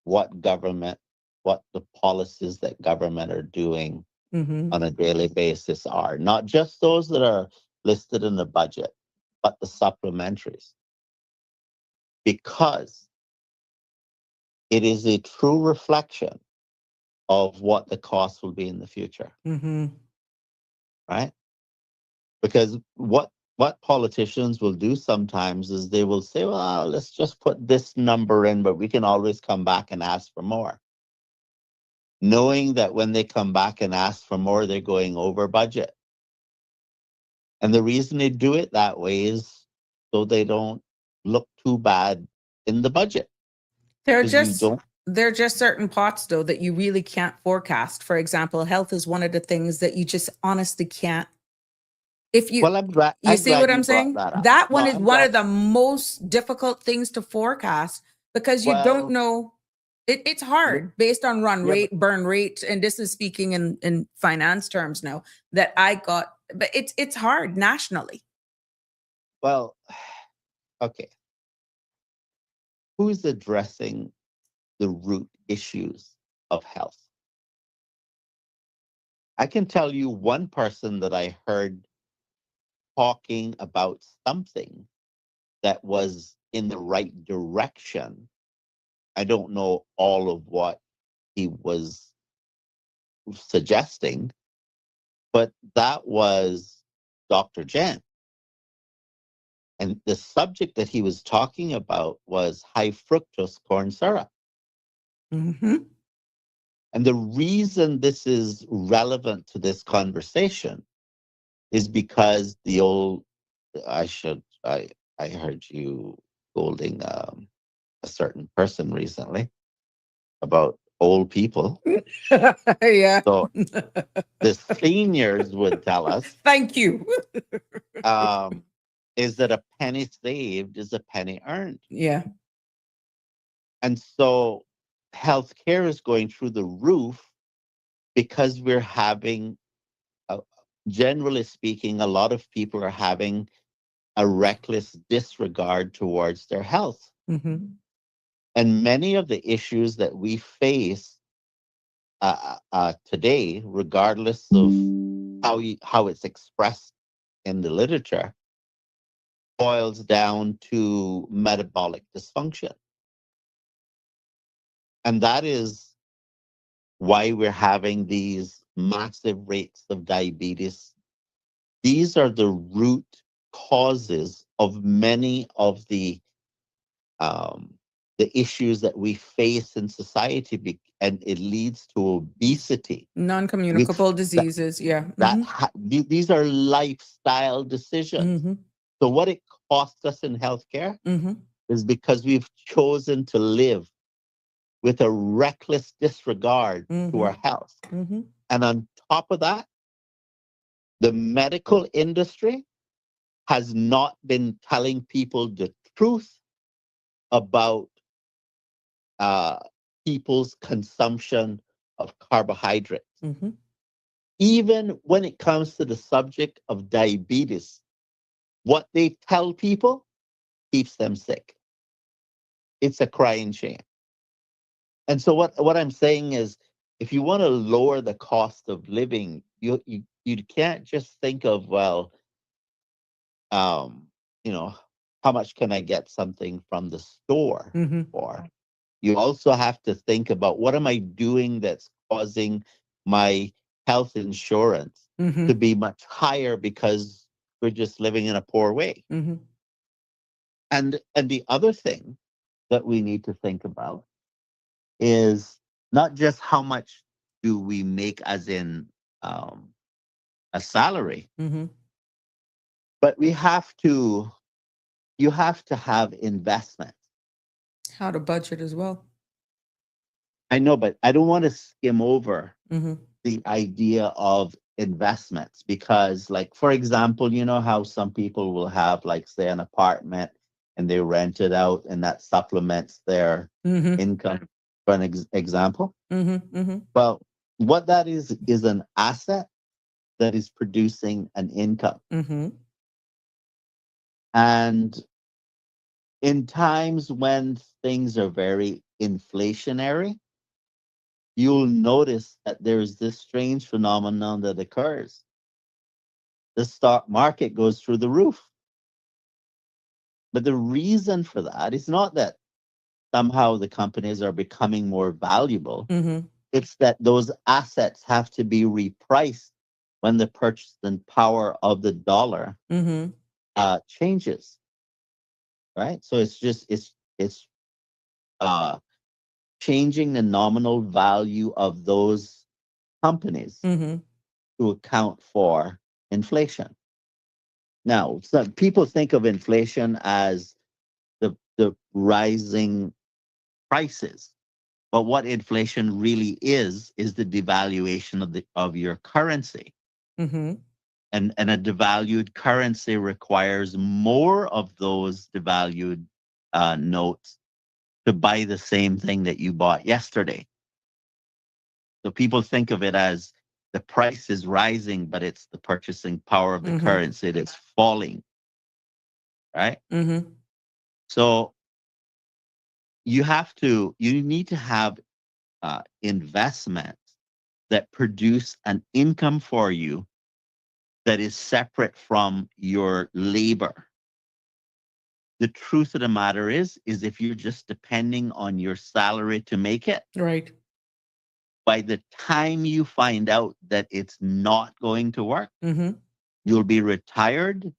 G: what the policies that government are doing on a daily basis are, not just those that are listed in the budget, but the supplementaries, because it is a true reflection of what the cost will be in the future. Right? Because what politicians will do sometimes is they will say, well, let's just put this number in, but we can always come back and ask for more. Knowing that when they come back and ask for more, they're going over budget. And the reason they do it that way is so they don't look too bad in the budget.
D: There are just certain pots, though, that you really can't forecast. For example, health is one of the things that you just honestly can't. If you,
G: well, I'm glad,
D: you see what I'm saying? That one is one of the most difficult things to forecast because you don't know. It's hard based on run rate, burn rate. And this is speaking in finance terms now, that I got but it's hard nationally.
G: Well, okay. Who's addressing the root issues of health? I can tell you one person that I heard talking about something that was in the right direction. I don't know all of what he was suggesting, but that was Dr. Jen. And the subject that he was talking about was high fructose corn syrup.
D: Mm-hmm.
G: And the reason this is relevant to this conversation is because the old, I heard you scolding a certain person recently about old people.
D: Yeah.
G: So the seniors would tell us,
D: Thank you.
G: is that a penny saved is a penny earned.
D: Yeah.
G: And so healthcare is going through the roof because we're having, generally speaking, a lot of people are having a reckless disregard towards their health.
D: Mm-hmm.
G: And many of the issues that we face today, regardless of how it's expressed in the literature, boils down to metabolic dysfunction. And that is why we're having these massive rates of diabetes. These are the root causes of many of the issues that we face in society, and it leads to obesity.
D: Non-communicable diseases. Yeah.
G: These are lifestyle decisions.
D: Mm-hmm.
G: So what it costs us in healthcare
D: Mm-hmm.
G: is because we've chosen to live with a reckless disregard to our health.
D: Mm-hmm.
G: And on top of that, the medical industry has not been telling people the truth about people's consumption of carbohydrates.
D: Mm-hmm.
G: Even when it comes to the subject of diabetes, what they tell people keeps them sick. It's a crying shame. And so what I'm saying is, if you want to lower the cost of living, you can't just think of, well, you know, how much can I get something from the store
D: Mm-hmm.
G: for? You also have to think about, what am I doing that's causing my health insurance
D: Mm-hmm.
G: to be much higher because we're just living in a poor way.
D: Mm-hmm.
G: And the other thing that we need to think about is not just how much do we make as in a salary,
D: Mm-hmm.
G: but you have to have investment.
D: How to budget as well.
G: I know, but I don't want to skim over
D: Mm-hmm.
G: the idea of investments, because, like, for example, you know how some people will have, like, say, an apartment and they rent it out and that supplements their
D: Mm-hmm.
G: income, for an example.
D: Mm-hmm. Mm-hmm.
G: Well, what that is an asset that is producing an income.
D: Mm-hmm.
G: And in times when things are very inflationary, you'll notice that there's this strange phenomenon that occurs. The stock market goes through the roof. But the reason for that is not that somehow the companies are becoming more valuable.
D: Mm-hmm.
G: It's that those assets have to be repriced when the purchasing power of the dollar
D: Mm-hmm.
G: changes. Right? So it's uh, changing the nominal value of those companies
D: Mm-hmm.
G: to account for inflation. Now, some people think of inflation as the rising prices, but what inflation really is the devaluation of your currency.
D: Mm-hmm.
G: And a devalued currency requires more of those devalued notes to buy the same thing that you bought yesterday. So people think of it as the price is rising, but it's the purchasing power of the
D: Mhm.
G: currency that's falling, right?
D: Mm-hmm.
G: So you need to have investments that produce an income for you that is separate from your labor. The truth of the matter is if you're just depending on your salary to make it,
D: Right.
G: by the time you find out that it's not going to work,
D: Mm-hmm.
G: you'll be retired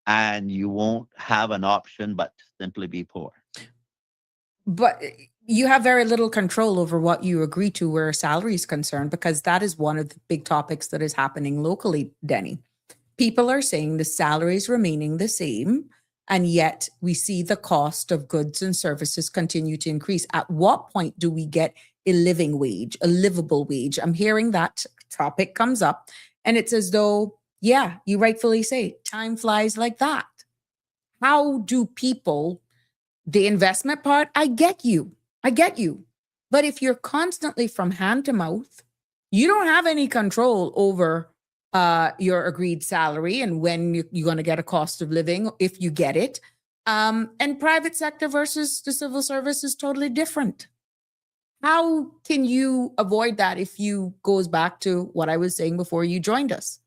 G: and you won't have an option but to simply be poor.
D: But you have very little control over what you agree to where salary is concerned, because that is one of the big topics that is happening locally, Denny. People are saying the salaries remaining the same, and yet we see the cost of goods and services continue to increase. At what point do we get a living wage, a livable wage? I'm hearing that topic comes up, and it's as though, yeah, you rightfully say, time flies like that. How do people, the investment part, I get you. I get you. But if you're constantly from hand to mouth, you don't have any control over your agreed salary and when you're going to get a cost of living, if you get it. And private sector versus the civil service is totally different. How can you avoid that if you goes back to what I was saying before you joined us?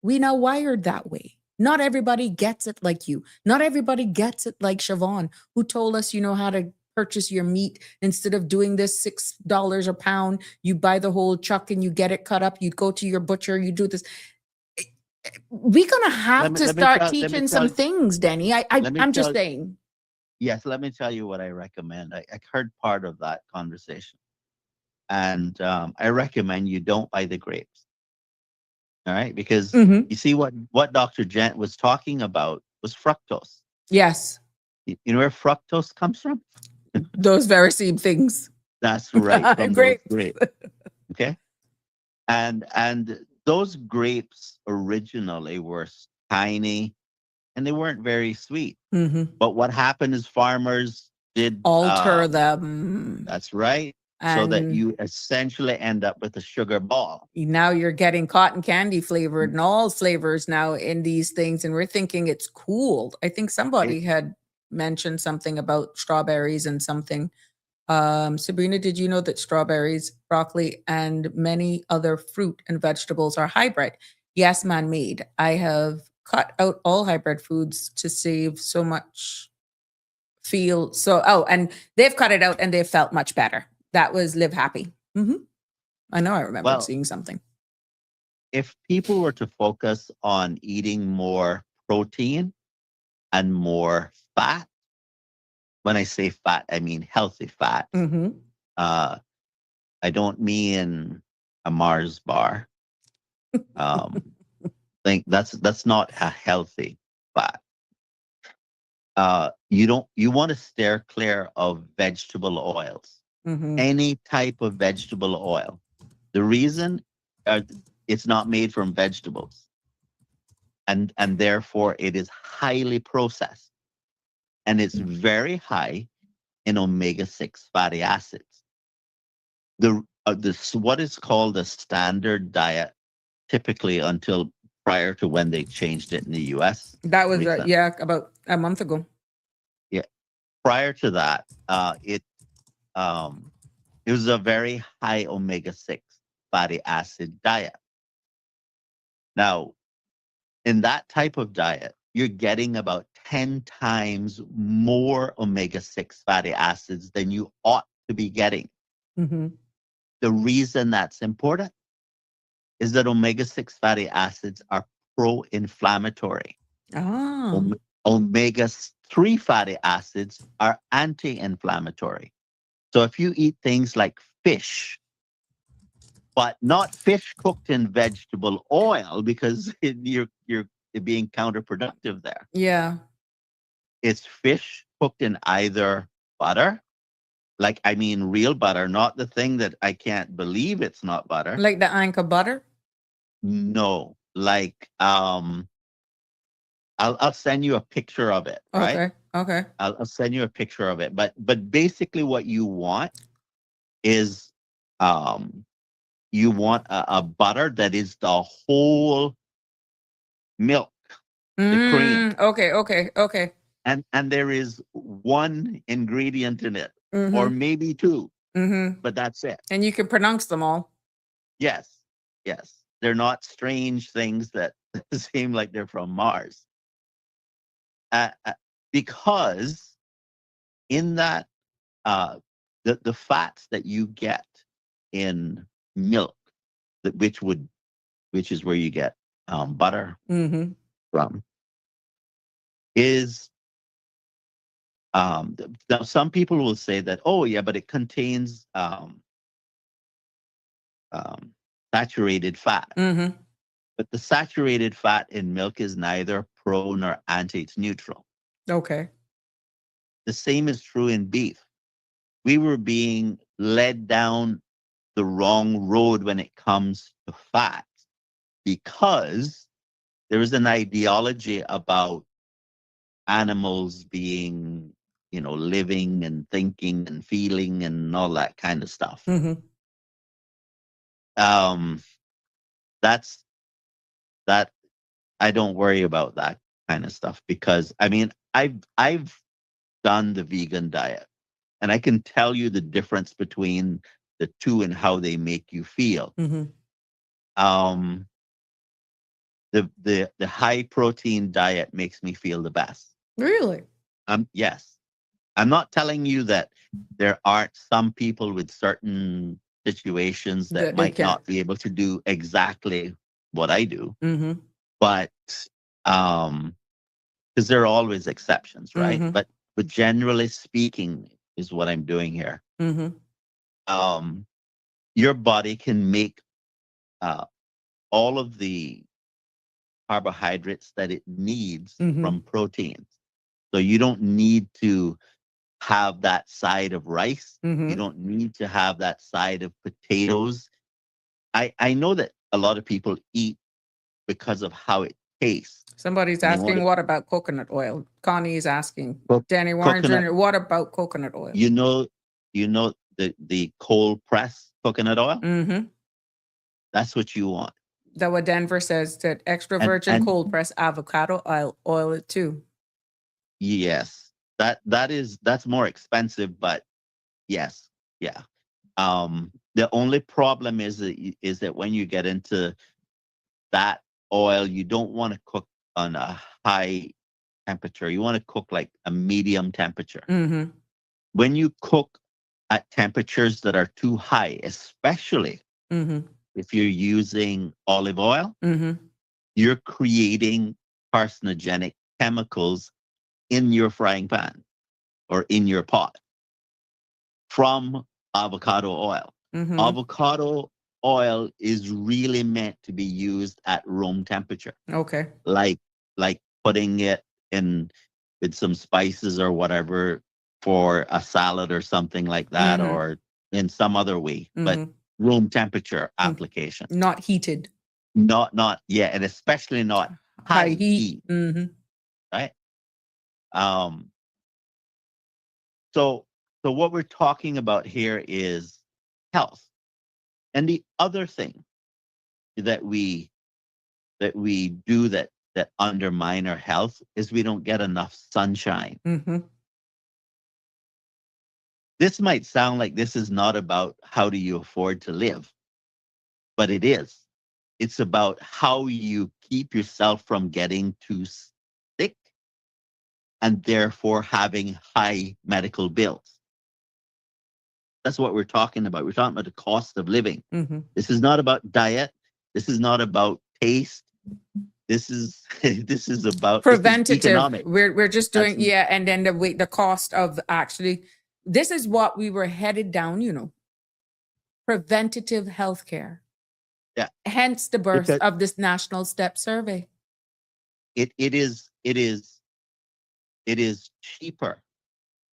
D: We now wired that way. Not everybody gets it like you. Not everybody gets it like Siobhan, who told us you know how to purchase your meat. Instead of doing this $6 a pound, you buy the whole chuck and you get it cut up. You go to your butcher, you do this. We're going to have to start teaching some things, Denny. I'm just saying.
G: Yes, let me tell you what I recommend. I heard part of that conversation. And I recommend you don't buy the grapes. All right, because you see what Dr. Gent was talking about was fructose.
D: Yes.
G: You know where fructose comes from?
D: Those very same things.
G: That's right. From
D: Great.
G: those grapes. Okay. And those grapes originally were tiny and they weren't very sweet.
D: Mm-hmm.
G: But what happened is farmers did
D: alter them.
G: That's right. So that you essentially end up with a sugar ball.
D: Now you're getting cotton candy flavored and all flavors now in these things. And we're thinking it's cool. I think somebody had mentioned something about strawberries and something. Sabrina, did you know that strawberries, broccoli, and many other fruit and vegetables are hybrid? Yes, man-made. I have cut out all hybrid foods to save so much and they've cut it out and they've felt much better. That was Live Happy. Mm-hmm. I know I remember seeing something.
G: If people were to focus on eating more protein and more fat, when I say fat, I mean healthy fat.
D: Mm-hmm.
G: I don't mean a Mars bar. Think that's not a healthy fat. You want to steer clear of vegetable oils.
D: Mm-hmm.
G: Any type of vegetable oil. The reason it's not made from vegetables, and therefore it is highly processed, and it's very high in omega-6 fatty acids. What is called a standard diet, typically until prior to when they changed it in the U.S.
D: That was about a month ago.
G: Yeah, prior to that, it was a very high omega-6 fatty acid diet. Now, in that type of diet, you're getting about 10 times more omega-6 fatty acids than you ought to be getting.
D: Mm-hmm.
G: The reason that's important is that omega-6 fatty acids are pro-inflammatory.
D: Oh.
G: Omega-3 fatty acids are anti-inflammatory. So if you eat things like fish, but not fish cooked in vegetable oil, because you're being counterproductive there.
D: Yeah.
G: It's fish cooked in either butter, real butter, not the thing that I can't believe it's not butter.
D: Like the Anka butter?
G: No, I'll send you a picture of it. Right?
D: Okay.
G: I'll send you a picture of it. But basically, what you want is you want a butter that is the whole milk, the cream,
D: Okay.
G: and there is one ingredient in it, or
D: Mm-hmm.
G: maybe two,
D: Mm-hmm.
G: but that's it.
D: And you can pronounce them all.
G: Yes, yes, they're not strange things that seem like they're from Mars, because in that the fats that you get in milk, which is where you get butter
D: Mm-hmm.
G: from, is some people will say that, oh yeah, but it contains saturated fat.
D: Mm-hmm.
G: But the saturated fat in milk is neither pro nor anti, it's neutral.
D: Okay.
G: The same is true in beef. We were being led down the wrong road when it comes to fat, because there is an ideology about animals being, living and thinking and feeling and all that kind of stuff.
D: Mm-hmm.
G: That's that. I don't worry about that kind of stuff, because I mean, I've done the vegan diet, and I can tell you the difference between the two and how they make you feel.
D: Mm-hmm.
G: The high protein diet makes me feel the best.
D: Really?
G: Yes. I'm not telling you that there aren't some people with certain situations that
D: That they
G: might not
D: can't.
G: be able to do exactly what I do,
D: Mm-hmm.
G: but because there are always exceptions, right?
D: Mm-hmm.
G: But generally speaking, is what I'm doing here.
D: Mm-hmm.
G: Your body can make all of the carbohydrates that it needs
D: Mm-hmm.
G: from proteins. So you don't need to have that side of rice.
D: Mm-hmm.
G: You don't need to have that side of potatoes. I know that a lot of people eat because of how it tastes.
D: Somebody's
G: And they want
D: asking, what about coconut oil? Connie is asking, Danny Warren
G: coconut.
D: Jr., what about coconut oil?
G: You know the cold press coconut oil.
D: Mm-hmm.
G: That's what you want.
D: That what Denver says, that extra
G: And-
D: virgin
G: and-
D: cold press avocado oil it too.
G: Yes, that's more expensive, but yes, yeah. The only problem is that when you get into that oil, you don't want to cook on a high temperature. You want to cook like a medium temperature.
D: Mm-hmm.
G: When you cook at temperatures that are too high, especially
D: Mm-hmm.
G: if you're using olive oil,
D: Mm-hmm.
G: you're creating carcinogenic chemicals in your frying pan or in your pot from avocado oil.
D: Mm-hmm.
G: Avocado oil is really meant to be used at room temperature,
D: Okay.
G: like putting it in with some spices or whatever for a salad or something like that,
D: Mhm.
G: or in some other way, but
D: Mhm.
G: room temperature
D: Mm.
G: application.
D: Not heated.
G: Not yeah, and especially not high heat,
D: Mm-hmm.
G: right? Um, so what we're talking about here is health. And the other thing that we do that undermine our health is we don't get enough sunshine.
D: Mm-hmm.
G: This might sound like this is not about how do you afford to live, but it is. It's about how you keep yourself from getting too sick and therefore having high medical bills. That's what we're talking about. We're talking about the cost of living.
D: Mm-hmm.
G: This is not about diet. This is not about taste. This is this is about
D: Preventative.
G: economic.
D: We're just doing,
G: That's-
D: yeah, and then the cost of actually, this is what we were headed down, preventative healthcare.
G: Yeah.
D: Hence the birth
G: Because-
D: of this national STEP survey.
G: It is cheaper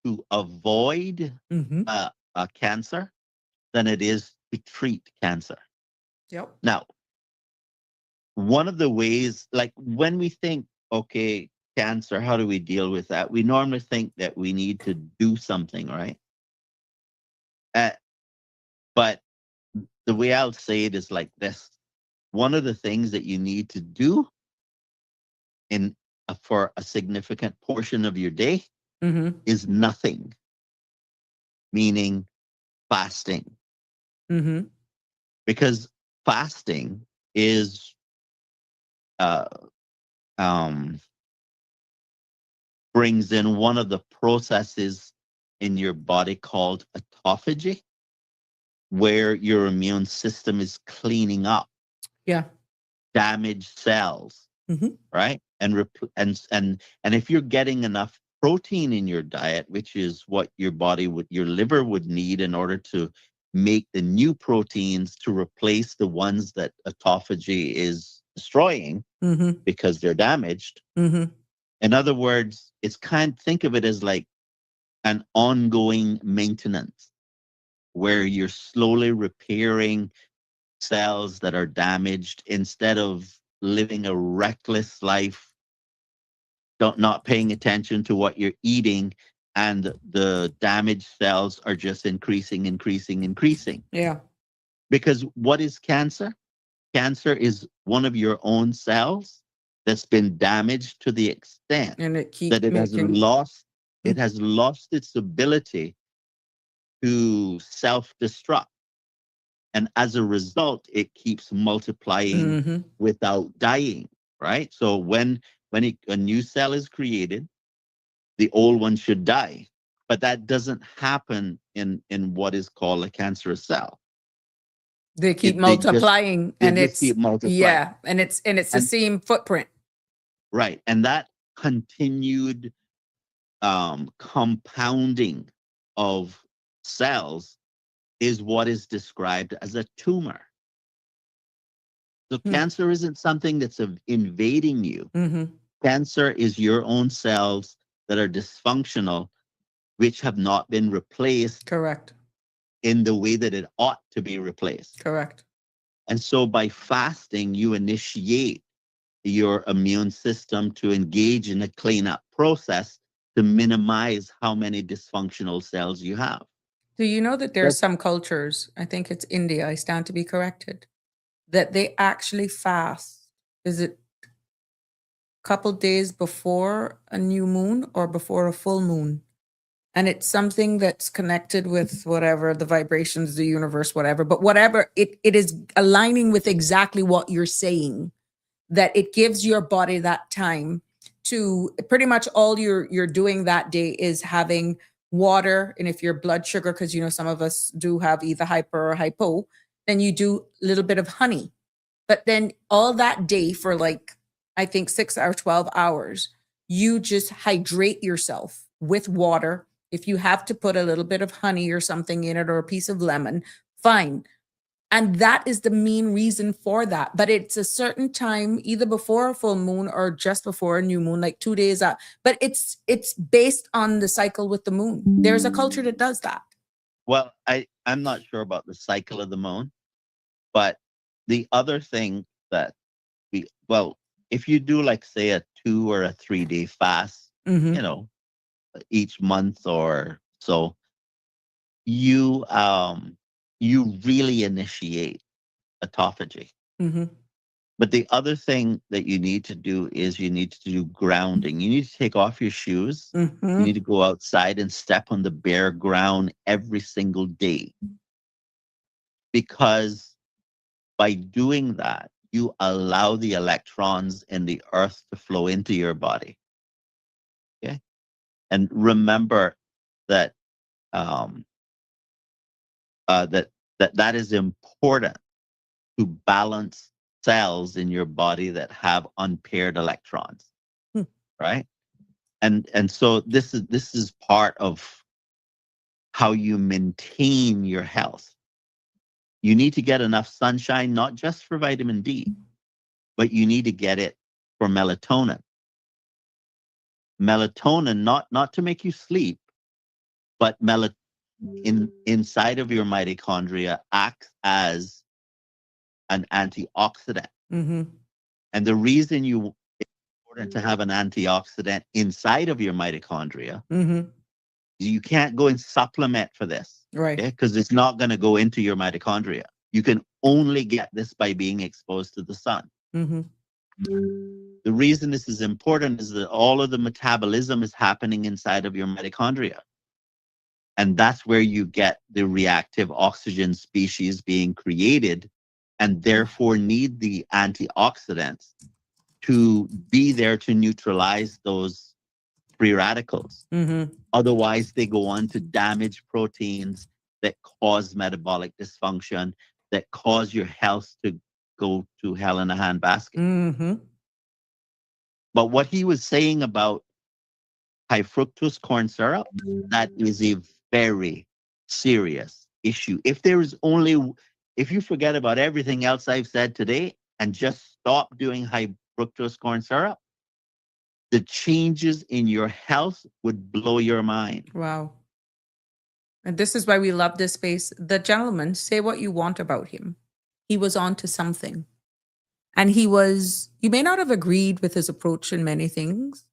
G: to avoid
D: Mm-hmm.
G: a cancer than it is to treat cancer.
D: Yep.
G: Now, one of the ways, like when we think, okay, cancer, how do we deal with that? We normally think that we need to do something, right? But the way I'll say it is like this. One of the things that you need to do in for a significant portion of your day
D: Mm-hmm.
G: is nothing, meaning fasting.
D: Mm-hmm.
G: Because fasting is uh, um, brings in one of the processes in your body called autophagy, where your immune system is cleaning up
D: Yeah.
G: damaged cells,
D: Mm-hmm.
G: right? And if you're getting enough protein in your diet, which is what your your liver would need in order to make the new proteins to replace the ones that autophagy is destroying
D: Mm-hmm.
G: because they're damaged.
D: Mm-hmm.
G: In other words, think of it as like an ongoing maintenance where you're slowly repairing cells that are damaged instead of living a reckless life, not paying attention to what you're eating, and the damaged cells are just increasing.
D: Yeah.
G: Because what is cancer? Cancer is one of your own cells that's been damaged to the extent
D: And it keep
G: that
D: making.
G: it has lost its ability to self-destruct. And as a result, it keeps multiplying
D: Mm-hmm.
G: without dying, right? So when a new cell is created, the old one should die. But that doesn't happen in what is called a cancerous cell.
D: They keep
G: They just
D: multiplying,
G: they
D: and
G: just
D: it's
G: keep multiplying.
D: yeah, and it's the
G: And
D: same footprint.
G: right. And that continued compounding of cells is what is described as a tumor. So cancer isn't something that's invading you.
D: Mm-hmm.
G: Cancer is your own cells that are dysfunctional, which have not been replaced
D: Correct.
G: in the way that it ought to be replaced.
D: Correct.
G: And so by fasting, you initiate your immune system to engage in a cleanup process to minimize how many dysfunctional cells you have.
D: Do you know that there are some cultures, I think it's India, I stand to be corrected, that they actually fast? Is it a couple days before a new moon or before a full moon? And it's something that's connected with whatever the vibrations, the universe, whatever, but whatever it is aligning with exactly what you're saying, that it gives your body that time to pretty much all you're doing that day is having water. And if your blood sugar, because some of us do have either hyper or hypo, then you do a little bit of honey. But then all that day for like, I think 6 or 12 hours, you just hydrate yourself with water. If you have to put a little bit of honey or something in it or a piece of lemon, fine. And that is the main reason for that. But it's a certain time, either before a full moon or just before a new moon, like 2 days out. But it's based on the cycle with the moon. There's a culture that does that.
G: Well, I'm not sure about the cycle of the moon, but the other thing that if you do like say a 2 or a 3 day fast,
D: Mm-hmm.
G: Each month or so, you really initiate autophagy.
D: Mm-hmm.
G: But the other thing that you need to do is you need to do grounding. You need to take off your shoes. You
D: Mm-hmm.
G: need to go outside and step on the bare ground every single day. Because by doing that, you allow the electrons in the earth to flow into your body. Okay. And remember that that is important to balance cells in your body that have unpaired electrons, right? And so this is part of how you maintain your health. You need to get enough sunshine, not just for vitamin D, but you need to get it for melatonin. Melatonin, not to make you sleep, but inside of your mitochondria acts as an antioxidant.
D: Mm-hmm.
G: And the reason it's important to have an antioxidant inside of your mitochondria,
D: Mm-hmm.
G: you can't go and supplement for this,
D: Right.
G: okay? Because it's not going to go into your mitochondria. You can only get this by being exposed to the sun.
D: Mm-hmm.
G: The reason this is important is that all of the metabolism is happening inside of your mitochondria. And that's where you get the reactive oxygen species being created, and therefore need the antioxidants to be there to neutralize those free radicals.
D: Mm-hmm.
G: Otherwise, they go on to damage proteins that cause metabolic dysfunction, that cause your health to go to hell in a handbasket.
D: Mm-hmm.
G: But what he was saying about high fructose corn syrup, that is a very serious issue. If you forget about everything else I've said today and just stop doing high fructose corn syrup, the changes in your health would blow your mind.
D: Wow. And this is why we love this space. The gentleman, say what you want about him. He was on to something. And you may not have agreed with his approach in many things,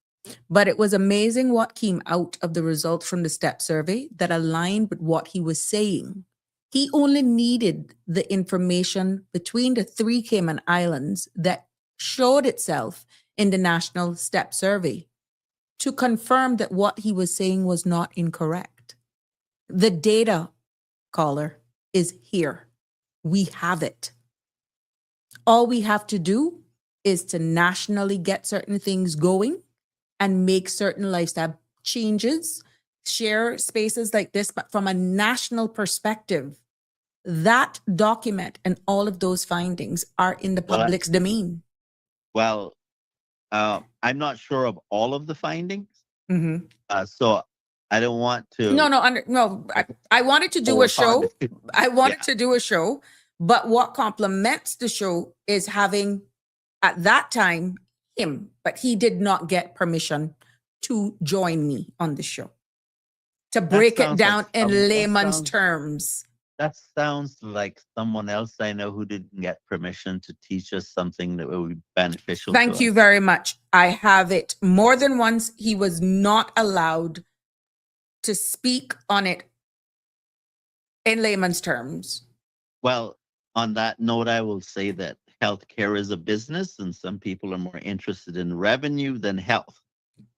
D: but it was amazing what came out of the results from the STEP survey that aligned with what he was saying. He only needed the information between the 3 Cayman Islands that showed itself in the national STEP survey to confirm that what he was saying was not incorrect. The data, caller, is here. We have it. All we have to do is to nationally get certain things going and make certain lifestyle changes, share spaces like this, but from a national perspective, that document and all of those findings are in the public's domain.
G: Well, I'm not sure of all of the findings.
D: Mm-hmm.
G: So I don't want to.
D: I wanted to do a show. I wanted to do a show, but what complements the show is having, at that time, him, but he did not get permission to join me on the show to break it down in layman's terms.
G: That sounds like someone else I know who didn't get permission to teach us something that would be beneficial.
D: Thank you very much. I have it more than once. He was not allowed to speak on it in layman's terms.
G: Well, on that note, I will say that healthcare is a business, and some people are more interested in revenue than health.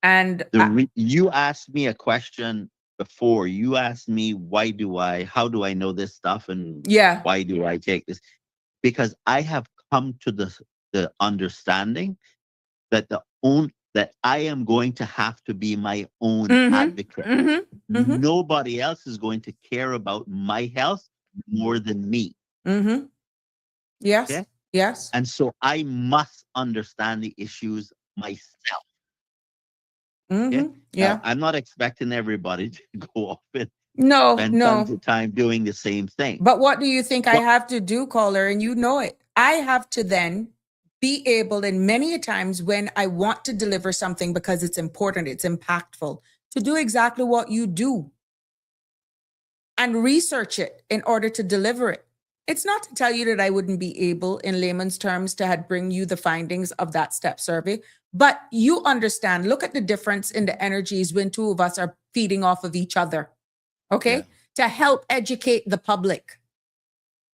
D: And
G: you asked me a question before. You asked me, how do I know this stuff, and why do I take this? Because I have come to the understanding that that I am going to have to be my own advocate.
D: Mm-hmm. Mm-hmm.
G: Nobody else is going to care about my health more than me.
D: Mm-hmm. Yes.
G: Okay?
D: Yes.
G: And so I must understand the issues myself.
D: Mm-hmm.
G: Okay?
D: Yeah.
G: I'm not expecting everybody to go off and
D: No.
G: spend tons of time doing the same thing.
D: But what do you think I have to do, caller? And you know it. I have to then be able, and many a times when I want to deliver something because it's important, it's impactful, to do exactly what you do and research it in order to deliver it. It's not to tell you that I wouldn't be able, in layman's terms, to bring you the findings of that STEP survey, but you understand, look at the difference in the energies when 2 of us are feeding off of each other, okay? Yeah. To help educate the public.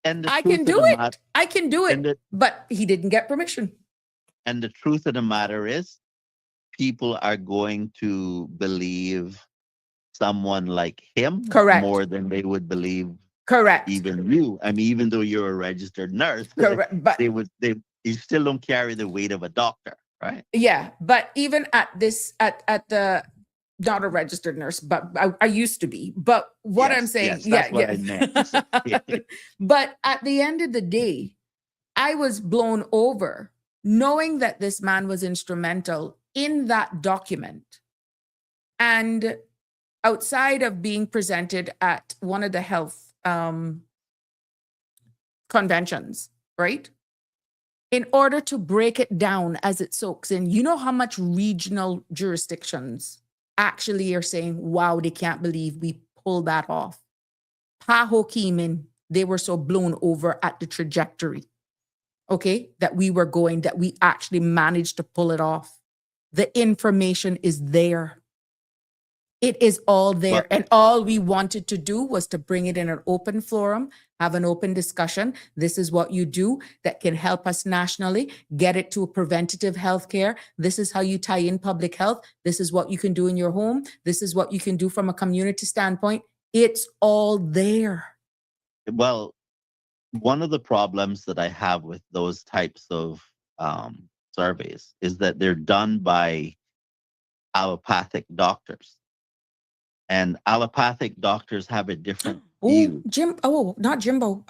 G: And
D: I can do it. I can do it, but he didn't get permission.
G: And the truth of the matter is, people are going to believe someone like him more than they would believe even you. I mean, even though you're a registered nurse, but you still don't carry the weight of a doctor, right?
D: Yeah, but even at the not a registered nurse, but I used to be. But what I'm saying,
G: that's what I meant.
D: But at the end of the day, I was blown over knowing that this man was instrumental in that document. And outside of being presented at one of the health conventions, right? In order to break it down as it soaks in, you know how much regional jurisdictions actually are saying, wow, they can't believe we pulled that off. Paho Cayman, they were so blown over at the trajectory, okay, that we were going, that we actually managed to pull it off. The information is there. It is all there.
G: But
D: And all we wanted to do was to bring it in an open forum, have an open discussion. This is what you do that can help us nationally, get it to a preventative health care. This is how you tie in public health. This is what you can do in your home. This is what you can do from a community standpoint. It's all there.
G: well, one of the problems that I have with those types of surveys is that they're done by allopathic doctors. And allopathic doctors have a different
D: Oh,
G: view.
D: not Jimbo.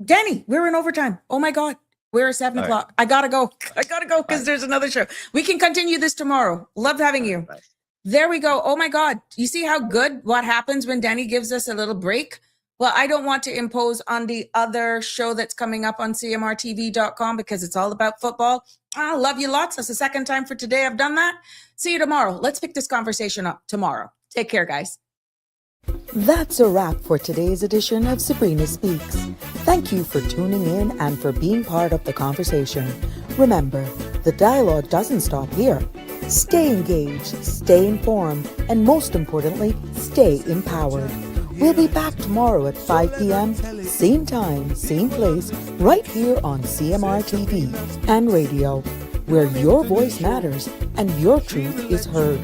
D: Danny, we're in overtime. Oh my God. We're at 7
G: All right.
D: o'clock. I gotta go. Because
G: Bye.
D: there's another show. We can continue this tomorrow. Love having you.
G: Bye.
D: There we go. Oh my God. You see how good what happens when Danny gives us a little break? Well, I don't want to impose on the other show that's coming up on cmrtv.com because it's all about football. I love you lots. That's the second time for today I've done that. See you tomorrow. Let's pick this conversation up tomorrow. Take care, guys.
B: That's a wrap for today's edition of Sabrina Speaks. Thank you for tuning in and for being part of the conversation. Remember, the dialogue doesn't stop here. Stay engaged, stay informed, and most importantly, stay empowered. We'll be back tomorrow at 5 p.m., same time, same place, right here on CMR TV and radio, where your voice matters and your truth is heard.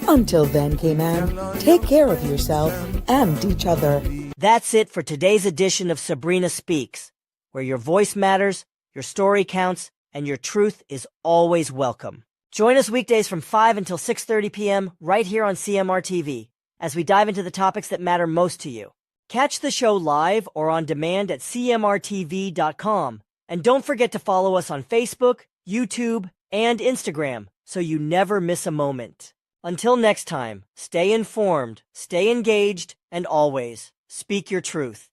B: Until then, Cayman, take care of yourself and each other.
H: That's it for today's edition of Sabrina Speaks, where your voice matters, your story counts, and your truth is always welcome. Join us weekdays from 5 until 6:30 p.m. right here on CMR TV as we dive into the topics that matter most to you. Catch the show live or on demand at cmrtv.com. And don't forget to follow us on Facebook, YouTube, and Instagram so you never miss a moment. Until next time, stay informed, stay engaged, and always speak your truth.